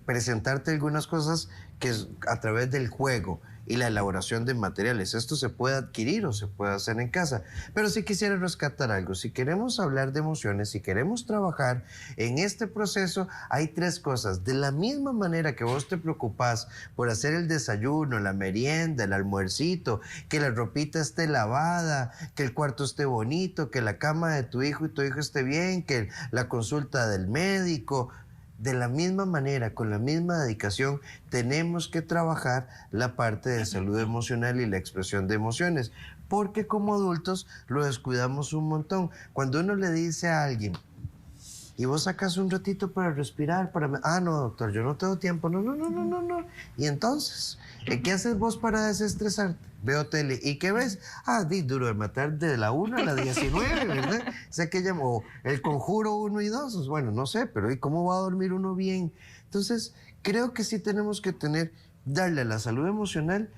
presentarte algunas cosas que es a través del juego y la elaboración de materiales. Esto se puede adquirir o se puede hacer en casa. Pero si quisiera rescatar algo, si queremos hablar de emociones, si queremos trabajar en este proceso, hay 3 cosas. De la misma manera que vos te preocupás por hacer el desayuno, la merienda, el almuercito, que la ropita esté lavada, que el cuarto esté bonito, que la cama de tu hijo y tu hijo esté bien, que la consulta del médico. De la misma manera, con la misma dedicación, tenemos que trabajar la parte de salud emocional y la expresión de emociones, porque como adultos lo descuidamos un montón. Cuando uno le dice a alguien, y vos sacas un ratito para respirar, no, doctor, yo no tengo tiempo, no. Y entonces, ¿qué haces vos para desestresarte? Veo tele. ¿Y qué ves? Duro de matar de la 1 a la 19, ¿verdad? Sé que llamó El Conjuro 1 y 2. Bueno, no sé, pero ¿y cómo va a dormir uno bien? Entonces, creo que sí tenemos que darle a la salud emocional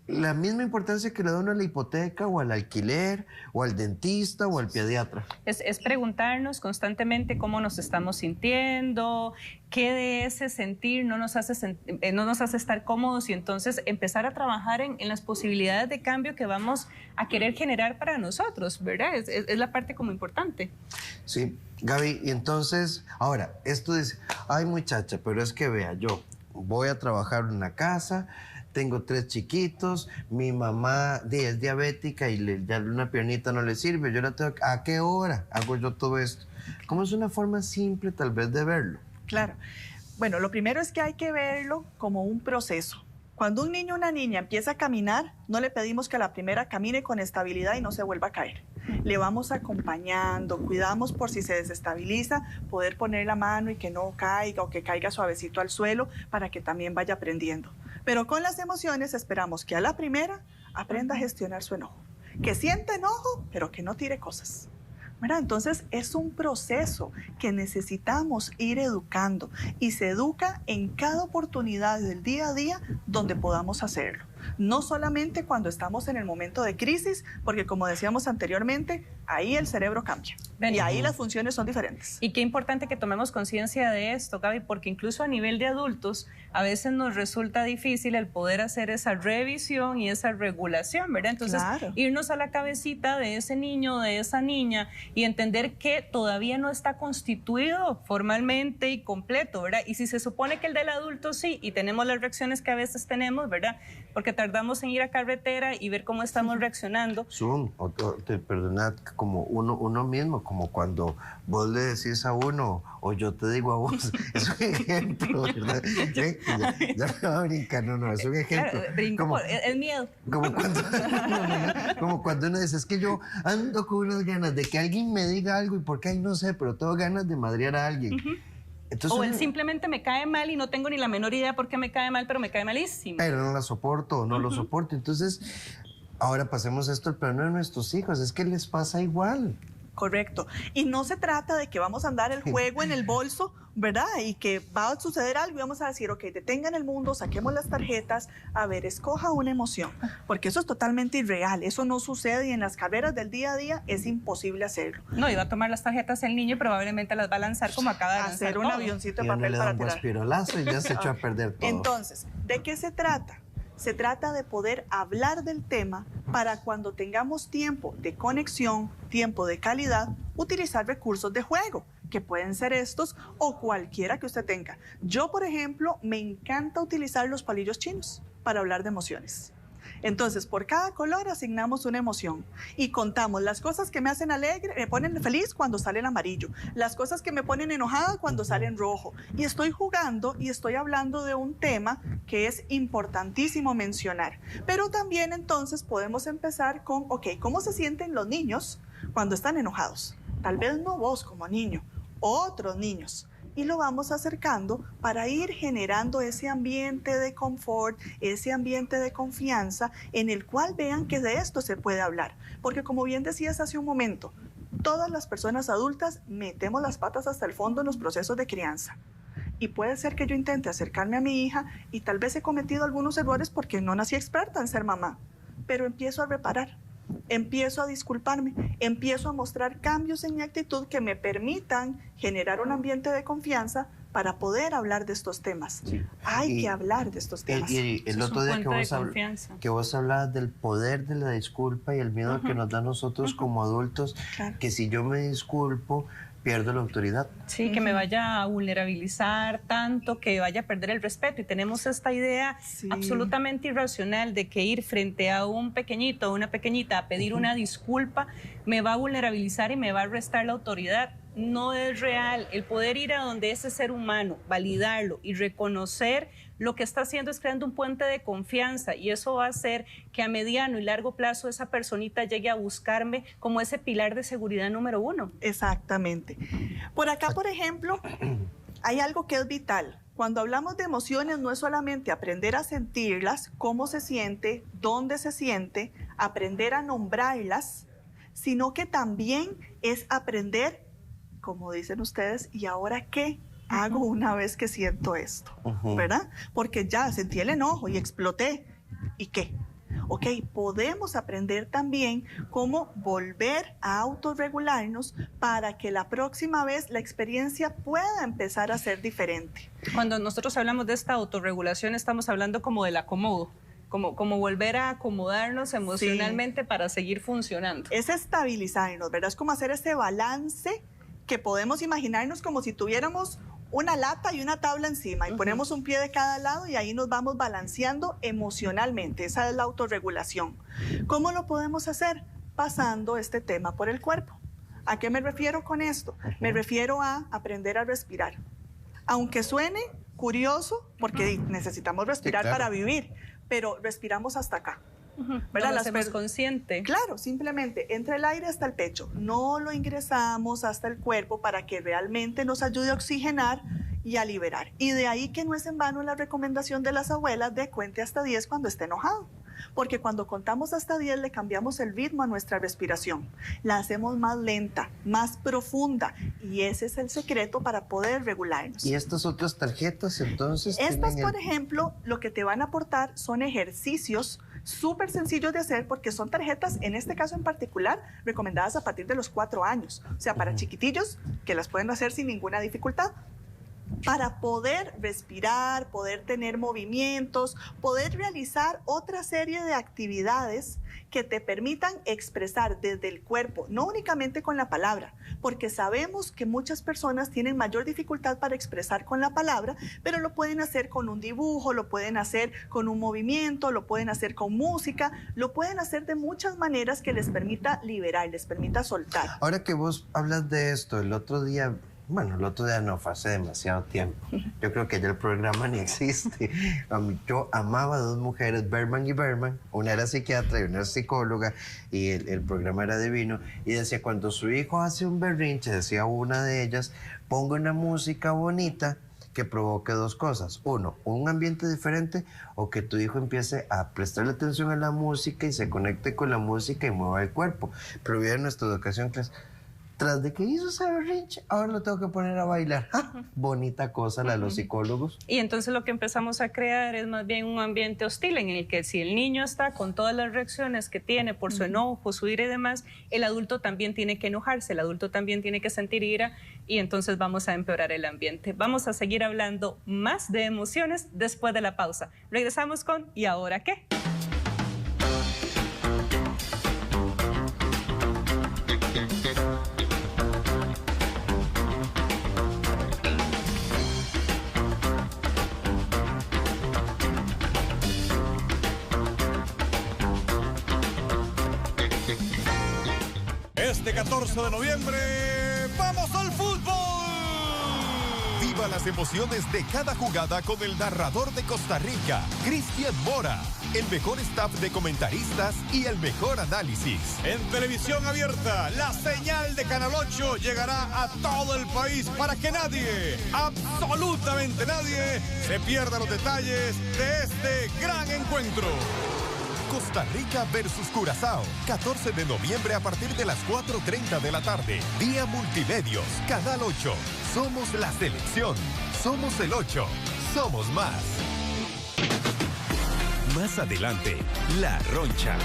la misma importancia que le da uno a la hipoteca o al alquiler o al dentista o al pediatra. Es preguntarnos constantemente cómo nos estamos sintiendo, qué de ese sentir no nos hace estar cómodos, y entonces empezar a trabajar en las posibilidades de cambio que vamos a querer generar para nosotros, ¿verdad? Es la parte como importante. Sí, Gaby, y entonces, ahora, esto dice, ay muchacha, pero es que vea, yo voy a trabajar en una casa, tengo 3 chiquitos, mi mamá es diabética y ya una piernita no le sirve, yo la tengo, ¿a qué hora hago yo todo esto? ¿Cómo es una forma simple tal vez de verlo? Claro. Bueno, lo primero es que hay que verlo como un proceso. Cuando un niño o una niña empieza a caminar, no le pedimos que a la primera camine con estabilidad y no se vuelva a caer. Le vamos acompañando, cuidamos por si se desestabiliza, poder poner la mano y que no caiga o que caiga suavecito al suelo para que también vaya aprendiendo. Pero con las emociones esperamos que a la primera aprenda a gestionar su enojo. Que sienta enojo, pero que no tire cosas. ¿Verdad? Entonces es un proceso que necesitamos ir educando y se educa en cada oportunidad del día a día donde podamos hacerlo. No solamente cuando estamos en el momento de crisis, porque como decíamos anteriormente, ahí el cerebro cambia. Y ahí las funciones son diferentes. Y qué importante que tomemos conciencia de esto, Gaby, porque incluso a nivel de adultos a veces nos resulta difícil el poder hacer esa revisión y esa regulación, ¿verdad? Entonces, irnos a la cabecita de ese niño, de esa niña y entender que todavía no está constituido formalmente y completo, ¿verdad? Y si se supone que el del adulto sí, y tenemos las reacciones que a veces tenemos, ¿verdad? Porque tardamos en ir a carretera y ver cómo estamos reaccionando. Perdonad, como uno mismo, como cuando vos le decís a uno o yo te digo a vos, es un ejemplo, ¿verdad? Ya me va a brincar, no, es un ejemplo. Claro, brinco por el miedo. Como cuando uno dice, es que yo ando con unas ganas de que alguien me diga algo y por qué, ay, no sé, pero tengo ganas de madrear a alguien. Entonces, o él simplemente me cae mal y no tengo ni la menor idea por qué me cae mal, pero me cae malísimo. Pero no la soporto, no lo soporto. Entonces, ahora pasemos esto al plano de nuestros hijos, es que les pasa igual. Correcto. Y no se trata de que vamos a andar el juego en el bolso, ¿verdad? Y que va a suceder algo y vamos a decir, ok, detengan el mundo, saquemos las tarjetas, a ver, escoja una emoción, porque eso es totalmente irreal, eso no sucede y en las carreras del día a día es imposible hacerlo. No, iba a tomar las tarjetas el niño y probablemente las va a lanzar como acaba de lanzar hacer un avioncito de papel para tirar. Espirolazo y ya se echó a perder todo. Entonces, ¿de qué se trata? Se trata de poder hablar del tema para cuando tengamos tiempo de conexión, tiempo de calidad, utilizar recursos de juego, que pueden ser estos o cualquiera que usted tenga. Yo, por ejemplo, me encanta utilizar los palillos chinos para hablar de emociones. Entonces, por cada color asignamos una emoción y contamos las cosas que me hacen alegre, me ponen feliz cuando salen amarillo, las cosas que me ponen enojada cuando salen rojo. Y estoy jugando y estoy hablando de un tema que es importantísimo mencionar. Pero también entonces podemos empezar con, ok, ¿cómo se sienten los niños cuando están enojados? Tal vez no vos como niño, otros niños. Y lo vamos acercando para ir generando ese ambiente de confort, ese ambiente de confianza en el cual vean que de esto se puede hablar. Porque como bien decías hace un momento, todas las personas adultas metemos las patas hasta el fondo en los procesos de crianza. Y puede ser que yo intente acercarme a mi hija y tal vez he cometido algunos errores porque no nací experta en ser mamá, pero empiezo a reparar. Empiezo a disculparme, empiezo a mostrar cambios en mi actitud que me permitan generar un ambiente de confianza para poder hablar de estos temas. Sí. Hay que hablar de estos temas. Y el otro día que vos hablabas del poder de la disculpa y el miedo que nos da a nosotros como adultos, que si yo me disculpo, pierdo la autoridad. Sí, que me vaya a vulnerabilizar tanto, que vaya a perder el respeto. Y tenemos esta idea absolutamente irracional de que ir frente a un pequeñito o una pequeñita a pedir una disculpa me va a vulnerabilizar y me va a restar la autoridad. No es real. El poder ir a donde ese ser humano, validarlo y reconocer lo que está haciendo es creando un puente de confianza y eso va a hacer que a mediano y largo plazo esa personita llegue a buscarme como ese pilar de seguridad número 1. Exactamente. Por acá, por ejemplo, hay algo que es vital. Cuando hablamos de emociones no es solamente aprender a sentirlas, cómo se siente, dónde se siente, aprender a nombrarlas, sino que también es aprender, como dicen ustedes, ¿y ahora qué hago una vez que siento esto? ¿Verdad? Porque ya sentí el enojo y exploté. ¿Y qué? Ok, podemos aprender también cómo volver a autorregularnos para que la próxima vez la experiencia pueda empezar a ser diferente. Cuando nosotros hablamos de esta autorregulación estamos hablando como del acomodo. Como volver a acomodarnos emocionalmente para seguir funcionando. Es estabilizarnos, ¿verdad? Es como hacer ese balance que podemos imaginarnos como si tuviéramos una lata y una tabla encima y ponemos un pie de cada lado y ahí nos vamos balanceando emocionalmente. Esa es la autorregulación. ¿Cómo lo podemos hacer? Pasando este tema por el cuerpo. ¿A qué me refiero con esto? Me refiero a aprender a respirar. Aunque suene curioso, porque necesitamos respirar para vivir, pero respiramos hasta acá. ¿Verdad? Lo hacemos consciente. Claro, simplemente entra el aire hasta el pecho, no lo ingresamos hasta el cuerpo para que realmente nos ayude a oxigenar y a liberar. Y de ahí que no es en vano la recomendación de las abuelas de cuente hasta 10 cuando esté enojado. porque cuando contamos hasta 10 le cambiamos el ritmo a nuestra respiración. La hacemos más lenta, más profunda, y ese es el secreto para poder regularnos. ¿Y estas otras tarjetas entonces? Estas, por ejemplo, lo que te van a aportar son ejercicios súper sencillos de hacer, porque son tarjetas, en este caso en particular, recomendadas a partir de los 4 años. O sea, para chiquitillos que las pueden hacer sin ninguna dificultad, para poder respirar, poder tener movimientos, poder realizar otra serie de actividades que te permitan expresar desde el cuerpo, no únicamente con la palabra, porque sabemos que muchas personas tienen mayor dificultad para expresar con la palabra, pero lo pueden hacer con un dibujo, lo pueden hacer con un movimiento, lo pueden hacer con música, lo pueden hacer de muchas maneras que les permita liberar, les permita soltar. Ahora que vos hablas de esto, el otro día no, fue hace demasiado tiempo. Yo creo que ya el programa ni existe. Yo amaba a 2 mujeres, Berman y Berman. Una era psiquiatra y una era psicóloga, y el programa era divino. Y decía, cuando su hijo hace un berrinche, decía una de ellas, ponga una música bonita que provoque 2 cosas. 1, un ambiente diferente, o que tu hijo empiece a prestarle atención a la música y se conecte con la música y mueva el cuerpo. Pero bien, nuestra educación, tras de que hizo ese berrinche, ahora lo tengo que poner a bailar. ¡Ah! Bonita cosa la de los psicólogos. Y entonces lo que empezamos a crear es más bien un ambiente hostil en el que si el niño está con todas las reacciones que tiene por su enojo, su ira y demás, el adulto también tiene que enojarse, el adulto también tiene que sentir ira, y entonces vamos a empeorar el ambiente. Vamos a seguir hablando más de emociones después de la pausa. Regresamos con ¿y ahora qué? Este 14 de noviembre, ¡vamos al fútbol! Viva las emociones de cada jugada con el narrador de Costa Rica, Cristian Mora, el mejor staff de comentaristas y el mejor análisis. En televisión abierta, la señal de Canal 8 llegará a todo el país para que nadie, absolutamente nadie, se pierda los detalles de este gran encuentro. Costa Rica versus Curazao, 14 de noviembre a partir de las 4:30 de la tarde. Vía Multimedios, Canal 8. Somos la selección. Somos el 8. Somos más. Más adelante, La Roncha.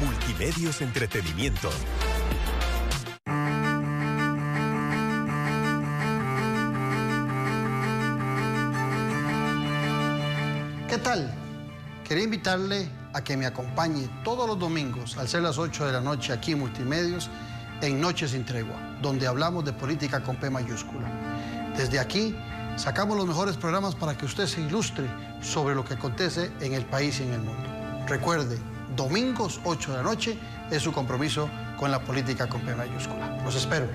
Multimedios Entretenimiento. ¿Qué tal? Quería invitarle a que me acompañe todos los domingos al ser las 8 de la noche aquí en Multimedios en Noches sin Tregua, donde hablamos de política con P mayúscula. Desde aquí sacamos los mejores programas para que usted se ilustre sobre lo que acontece en el país y en el mundo. Recuerde, domingos 8 de la noche es su compromiso con la política con P mayúscula. Los espero.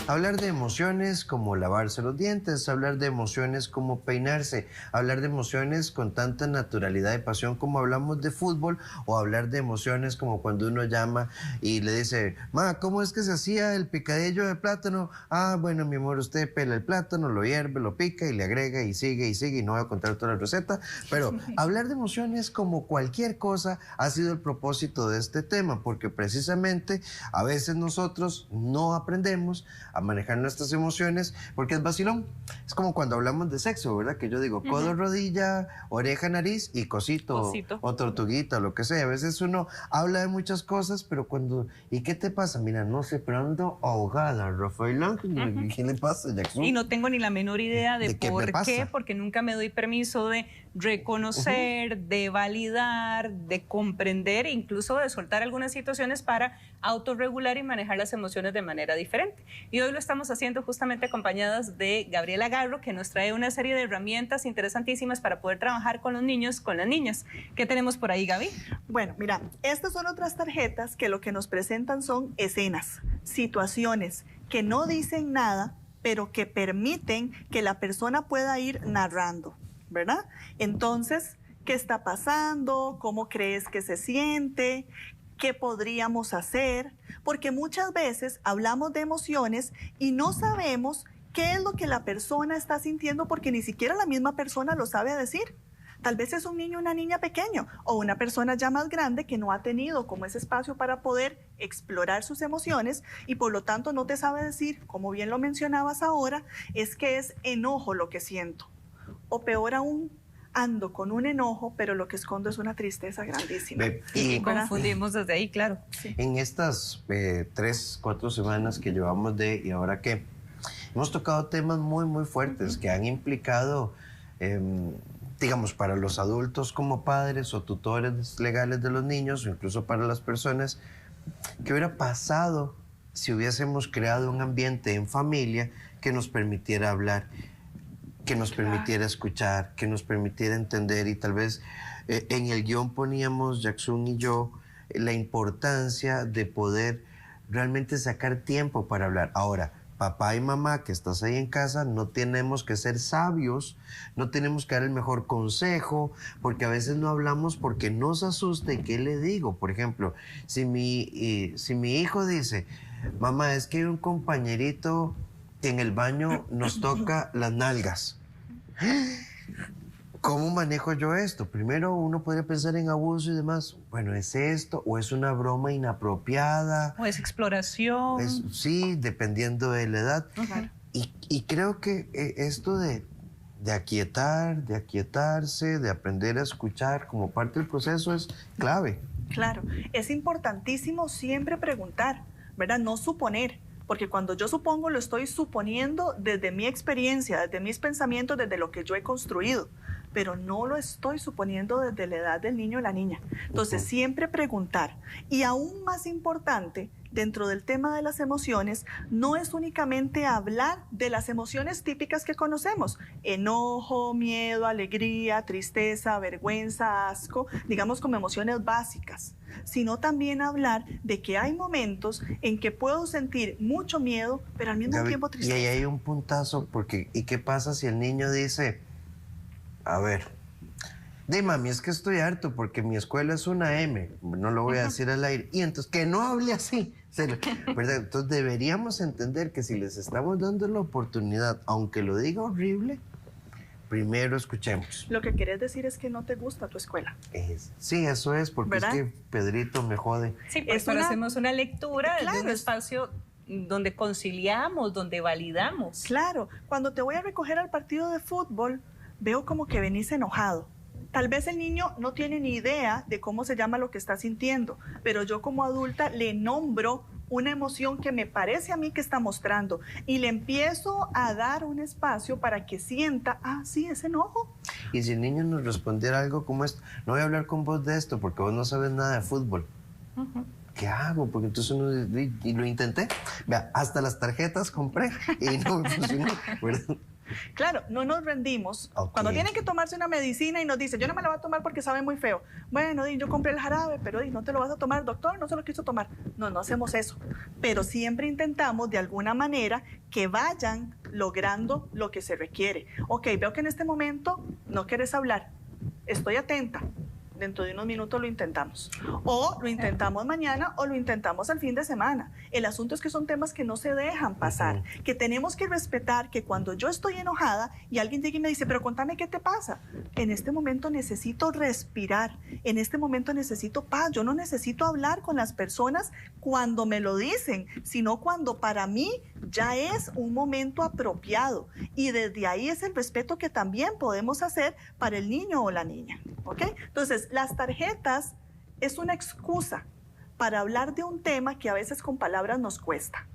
Hablar de emociones como lavarse los dientes, hablar de emociones como peinarse, hablar de emociones con tanta naturalidad y pasión como hablamos de fútbol, o hablar de emociones como cuando uno llama y le dice, ma, ¿cómo es que se hacía el picadillo de plátano? Ah, bueno, mi amor, usted pela el plátano, lo hierve, lo pica y le agrega y sigue, y no voy a contar toda la receta, pero hablar de emociones como cualquier cosa ha sido el propósito de este tema, porque precisamente a veces nosotros no aprendemos a manejar nuestras emociones porque es vacilón. Es como cuando hablamos de sexo, ¿verdad? Que yo digo codo, rodilla, oreja, nariz y cosito. O tortuguita, o lo que sea. A veces uno habla de muchas cosas, pero cuando... ¿Y qué te pasa? Mira, no sé, pero ando ahogada, Rafael Ángel. ¿Qué le pasa, Jackson? Y no tengo ni la menor idea de por qué, porque nunca me doy permiso de reconocer, de validar, de comprender, incluso de soltar algunas situaciones para autorregular y manejar las emociones de manera diferente. Y hoy lo estamos haciendo justamente acompañadas de Gabriela Garro, que nos trae una serie de herramientas interesantísimas para poder trabajar con los niños, con las niñas. ¿Qué tenemos por ahí, Gaby? Bueno, mira, estas son otras tarjetas que lo que nos presentan son escenas, situaciones que no dicen nada, pero que permiten que la persona pueda ir narrando, ¿verdad? Entonces, ¿qué está pasando? ¿Cómo crees que se siente? ¿Qué podríamos hacer? Porque muchas veces hablamos de emociones y no sabemos qué es lo que la persona está sintiendo porque ni siquiera la misma persona lo sabe decir. Tal vez es un niño o una niña pequeño o una persona ya más grande que no ha tenido como ese espacio para poder explorar sus emociones y por lo tanto no te sabe decir, como bien lo mencionabas ahora, es que es enojo lo que siento. O peor aún, ando con un enojo, pero lo que escondo es una tristeza grandísima. Y confundimos desde ahí, claro. Sí. En estas 3, 4 semanas que llevamos de ¿y ahora qué? Hemos tocado temas muy, muy fuertes que han implicado, digamos, para los adultos como padres o tutores legales de los niños o incluso para las personas, ¿qué hubiera pasado si hubiésemos creado un ambiente en familia que nos permitiera hablar, que nos permitiera escuchar, que nos permitiera entender? Y tal vez en el guión poníamos, Jackson y yo, la importancia de poder realmente sacar tiempo para hablar. Ahora, papá y mamá que estás ahí en casa, no tenemos que ser sabios, no tenemos que dar el mejor consejo, porque a veces no hablamos porque nos asusta. ¿Y qué le digo? Por ejemplo, si mi hijo dice, mamá, es que hay un compañerito que en el baño nos toca las nalgas. ¿Cómo manejo yo esto? Primero uno podría pensar en abuso y demás. Bueno, ¿es esto o es una broma inapropiada? ¿O es exploración? Sí, dependiendo de la edad. Uh-huh. Y creo que esto de aquietarse, de aprender a escuchar como parte del proceso es clave. Claro, es importantísimo siempre preguntar, ¿verdad? No suponer. Porque cuando yo supongo, lo estoy suponiendo desde mi experiencia, desde mis pensamientos, desde lo que yo he construido, pero no lo estoy suponiendo desde la edad del niño o la niña. Entonces, siempre preguntar. Y aún más importante, dentro del tema de las emociones, no es únicamente hablar de las emociones típicas que conocemos: enojo, miedo, alegría, tristeza, vergüenza, asco, digamos como emociones básicas, sino también hablar de que hay momentos en que puedo sentir mucho miedo, pero al mismo tiempo tristeza. Y ahí hay un puntazo, porque ¿y qué pasa si el niño dice, a ver, mami, es que estoy harto porque mi escuela es una M, no lo voy a decir al aire, y entonces que no hable así, ¿verdad? Entonces deberíamos entender que si les estamos dando la oportunidad, aunque lo diga horrible, primero escuchemos. Lo que quieres decir es que no te gusta tu escuela. Sí, eso es, porque ¿verdad? Es que Pedrito me jode. Sí, pues hacemos una lectura de un espacio donde conciliamos, donde validamos. Claro, cuando te voy a recoger al partido de fútbol, veo como que venís enojado. Tal vez el niño no tiene ni idea de cómo se llama lo que está sintiendo, pero yo como adulta le nombro una emoción que me parece a mí que está mostrando y le empiezo a dar un espacio para que sienta, sí, es enojo. Y si el niño nos respondiera algo como esto, no voy a hablar con vos de esto porque vos no sabes nada de fútbol. ¿Qué hago? Porque entonces y lo intenté. Vea, hasta las tarjetas compré y no me funcionó, ¿verdad? Claro, no nos rendimos. Cuando tienen que tomarse una medicina y nos dicen, yo no me la voy a tomar porque sabe muy feo. Bueno, yo compré el jarabe, pero no te lo vas a tomar, doctor, no se lo quiso tomar. No hacemos eso. Pero siempre intentamos de alguna manera que vayan logrando lo que se requiere. Ok, veo que en este momento no quieres hablar. Estoy atenta. Dentro de unos minutos lo intentamos. O lo intentamos mañana o lo intentamos al fin de semana. El asunto es que son temas que no se dejan pasar, que tenemos que respetar, que cuando yo estoy enojada y alguien llega y me dice, pero contame qué te pasa. En este momento necesito respirar, en este momento necesito paz. Yo no necesito hablar con las personas cuando me lo dicen, sino cuando para mí ya es un momento apropiado. Y desde ahí es el respeto que también podemos hacer para el niño o la niña. ¿Ok? Entonces, las tarjetas es una excusa para hablar de un tema que a veces con palabras nos cuesta.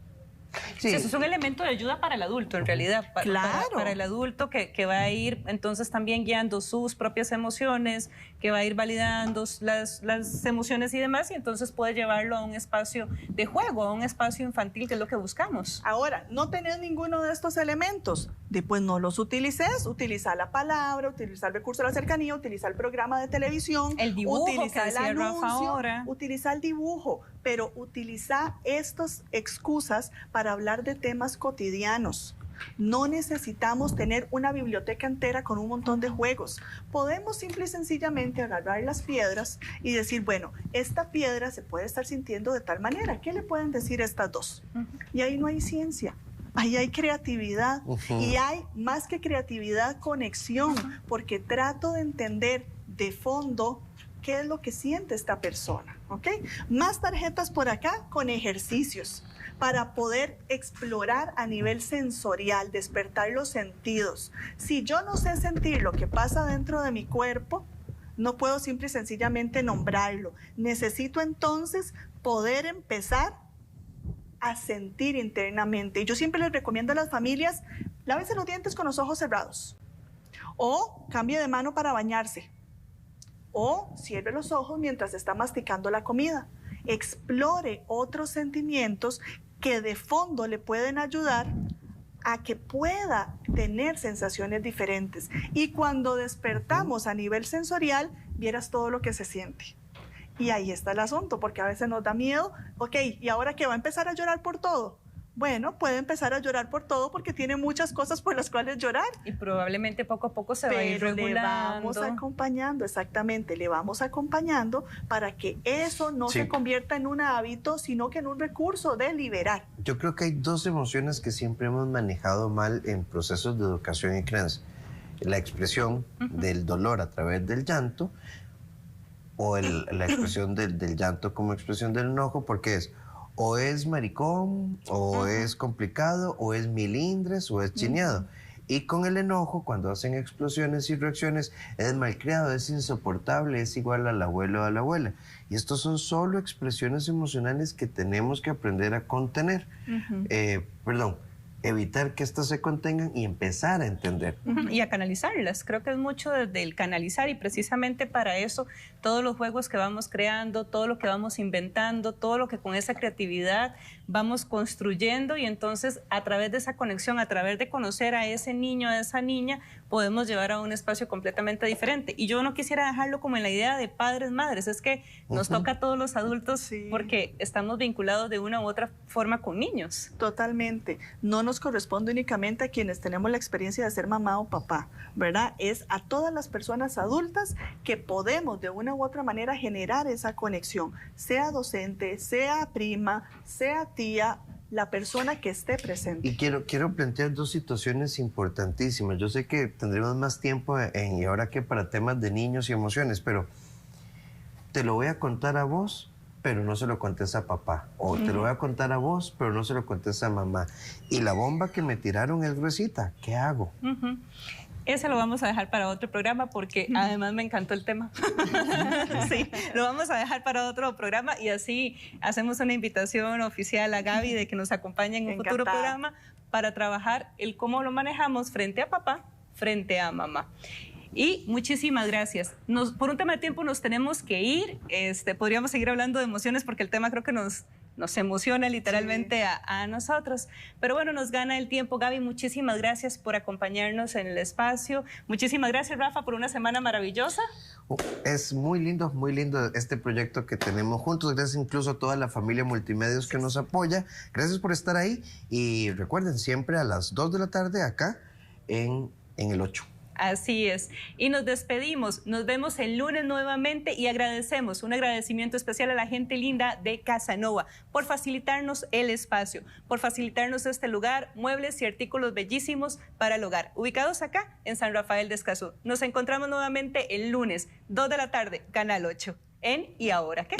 Sí. Eso es un elemento de ayuda para el adulto, en realidad. Claro. Para el adulto que va a ir entonces también guiando sus propias emociones, que va a ir validando las emociones y demás, y entonces puede llevarlo a un espacio de juego, a un espacio infantil, que es lo que buscamos. Ahora, no tenés ninguno de estos elementos, después no los utilices, utiliza la palabra, utiliza el recurso de la cercanía, utiliza el programa de televisión, el dibujo, utiliza que decía el anuncio, Rafa ahora. Utiliza el dibujo, pero utiliza estas excusas para hablar de temas cotidianos. No necesitamos tener una biblioteca entera con un montón de juegos. Podemos simple y sencillamente agarrar las piedras y decir, bueno, esta piedra se puede estar sintiendo de tal manera. ¿Qué le pueden decir estas dos? Y ahí no hay ciencia. Ahí hay creatividad. Y hay, más que creatividad, conexión, porque trato de entender de fondo qué es lo que siente esta persona, ¿ok? Más tarjetas por acá con ejercicios para poder explorar a nivel sensorial, despertar los sentidos. Si yo no sé sentir lo que pasa dentro de mi cuerpo, no puedo simple y sencillamente nombrarlo. Necesito entonces poder empezar a sentir internamente. Y yo siempre les recomiendo a las familias, lávense los dientes con los ojos cerrados, o cambie de mano para bañarse, o cierre los ojos mientras está masticando la comida. Explore otros sentimientos que de fondo le pueden ayudar a que pueda tener sensaciones diferentes. Y cuando despertamos a nivel sensorial, vieras todo lo que se siente. Y ahí está el asunto, porque a veces nos da miedo. Ok, ¿y ahora qué? ¿Va a empezar a llorar por todo? Bueno, puede empezar a llorar por todo porque tiene muchas cosas por las cuales llorar. Y probablemente poco a poco se va a ir regulando. Le vamos acompañando, exactamente, le vamos acompañando para que eso no se convierta en un hábito, sino que en un recurso de liberar. Yo creo que hay dos emociones que siempre hemos manejado mal en procesos de educación y crianza. La expresión del dolor a través del llanto, o la expresión del llanto como expresión del enojo, porque o es maricón, o es complicado, o es milindres, o es chineado. Y con el enojo, cuando hacen explosiones y reacciones, es malcriado, es insoportable, es igual al abuelo o a la abuela. Y estos son solo expresiones emocionales que tenemos que aprender a contener. Evitar que estas se contengan y empezar a entender. Y a canalizarlas. Creo que es mucho desde el canalizar, y precisamente para eso todos los juegos que vamos creando, todo lo que vamos inventando, todo lo que con esa creatividad vamos construyendo, y entonces a través de esa conexión, a través de conocer a ese niño, a esa niña, podemos llevar a un espacio completamente diferente. Y yo no quisiera dejarlo como en la idea de padres, madres, es que nos toca a todos los adultos porque estamos vinculados de una u otra forma con niños. Totalmente. No nos corresponde únicamente a quienes tenemos la experiencia de ser mamá o papá, ¿verdad? Es a todas las personas adultas que podemos de una u otra manera generar esa conexión, sea docente, sea prima, sea tía, la persona que esté presente. Y quiero plantear dos situaciones importantísimas. Yo sé que tendremos más tiempo y ahora que para temas de niños y emociones, pero te lo voy a contar a vos, pero no se lo contes a papá. O te lo voy a contar a vos, pero no se lo contes a mamá. Y la bomba que me tiraron es gruesita. ¿Qué hago? Ese lo vamos a dejar para otro programa porque además me encantó el tema. Sí, lo vamos a dejar para otro programa, y así hacemos una invitación oficial a Gaby de que nos acompañe en un futuro programa para trabajar el cómo lo manejamos frente a papá, frente a mamá. Y muchísimas gracias. Por un tema de tiempo nos tenemos que ir. Podríamos seguir hablando de emociones porque el tema creo que nos emociona literalmente a nosotros. Pero bueno, nos gana el tiempo. Gaby, muchísimas gracias por acompañarnos en el espacio. Muchísimas gracias, Rafa, por una semana maravillosa. Es muy lindo este proyecto que tenemos juntos. Gracias incluso a toda la familia Multimedios que nos apoya. Gracias por estar ahí. Y recuerden, siempre a las 2 de la tarde acá en el 8. Así es. Y nos despedimos. Nos vemos el lunes nuevamente y agradecemos, un agradecimiento especial a la gente linda de Casanova por facilitarnos el espacio, por facilitarnos este lugar, muebles y artículos bellísimos para el hogar, ubicados acá en San Rafael de Escazú. Nos encontramos nuevamente el lunes, 2 de la tarde, Canal 8, en ¿Y ahora qué?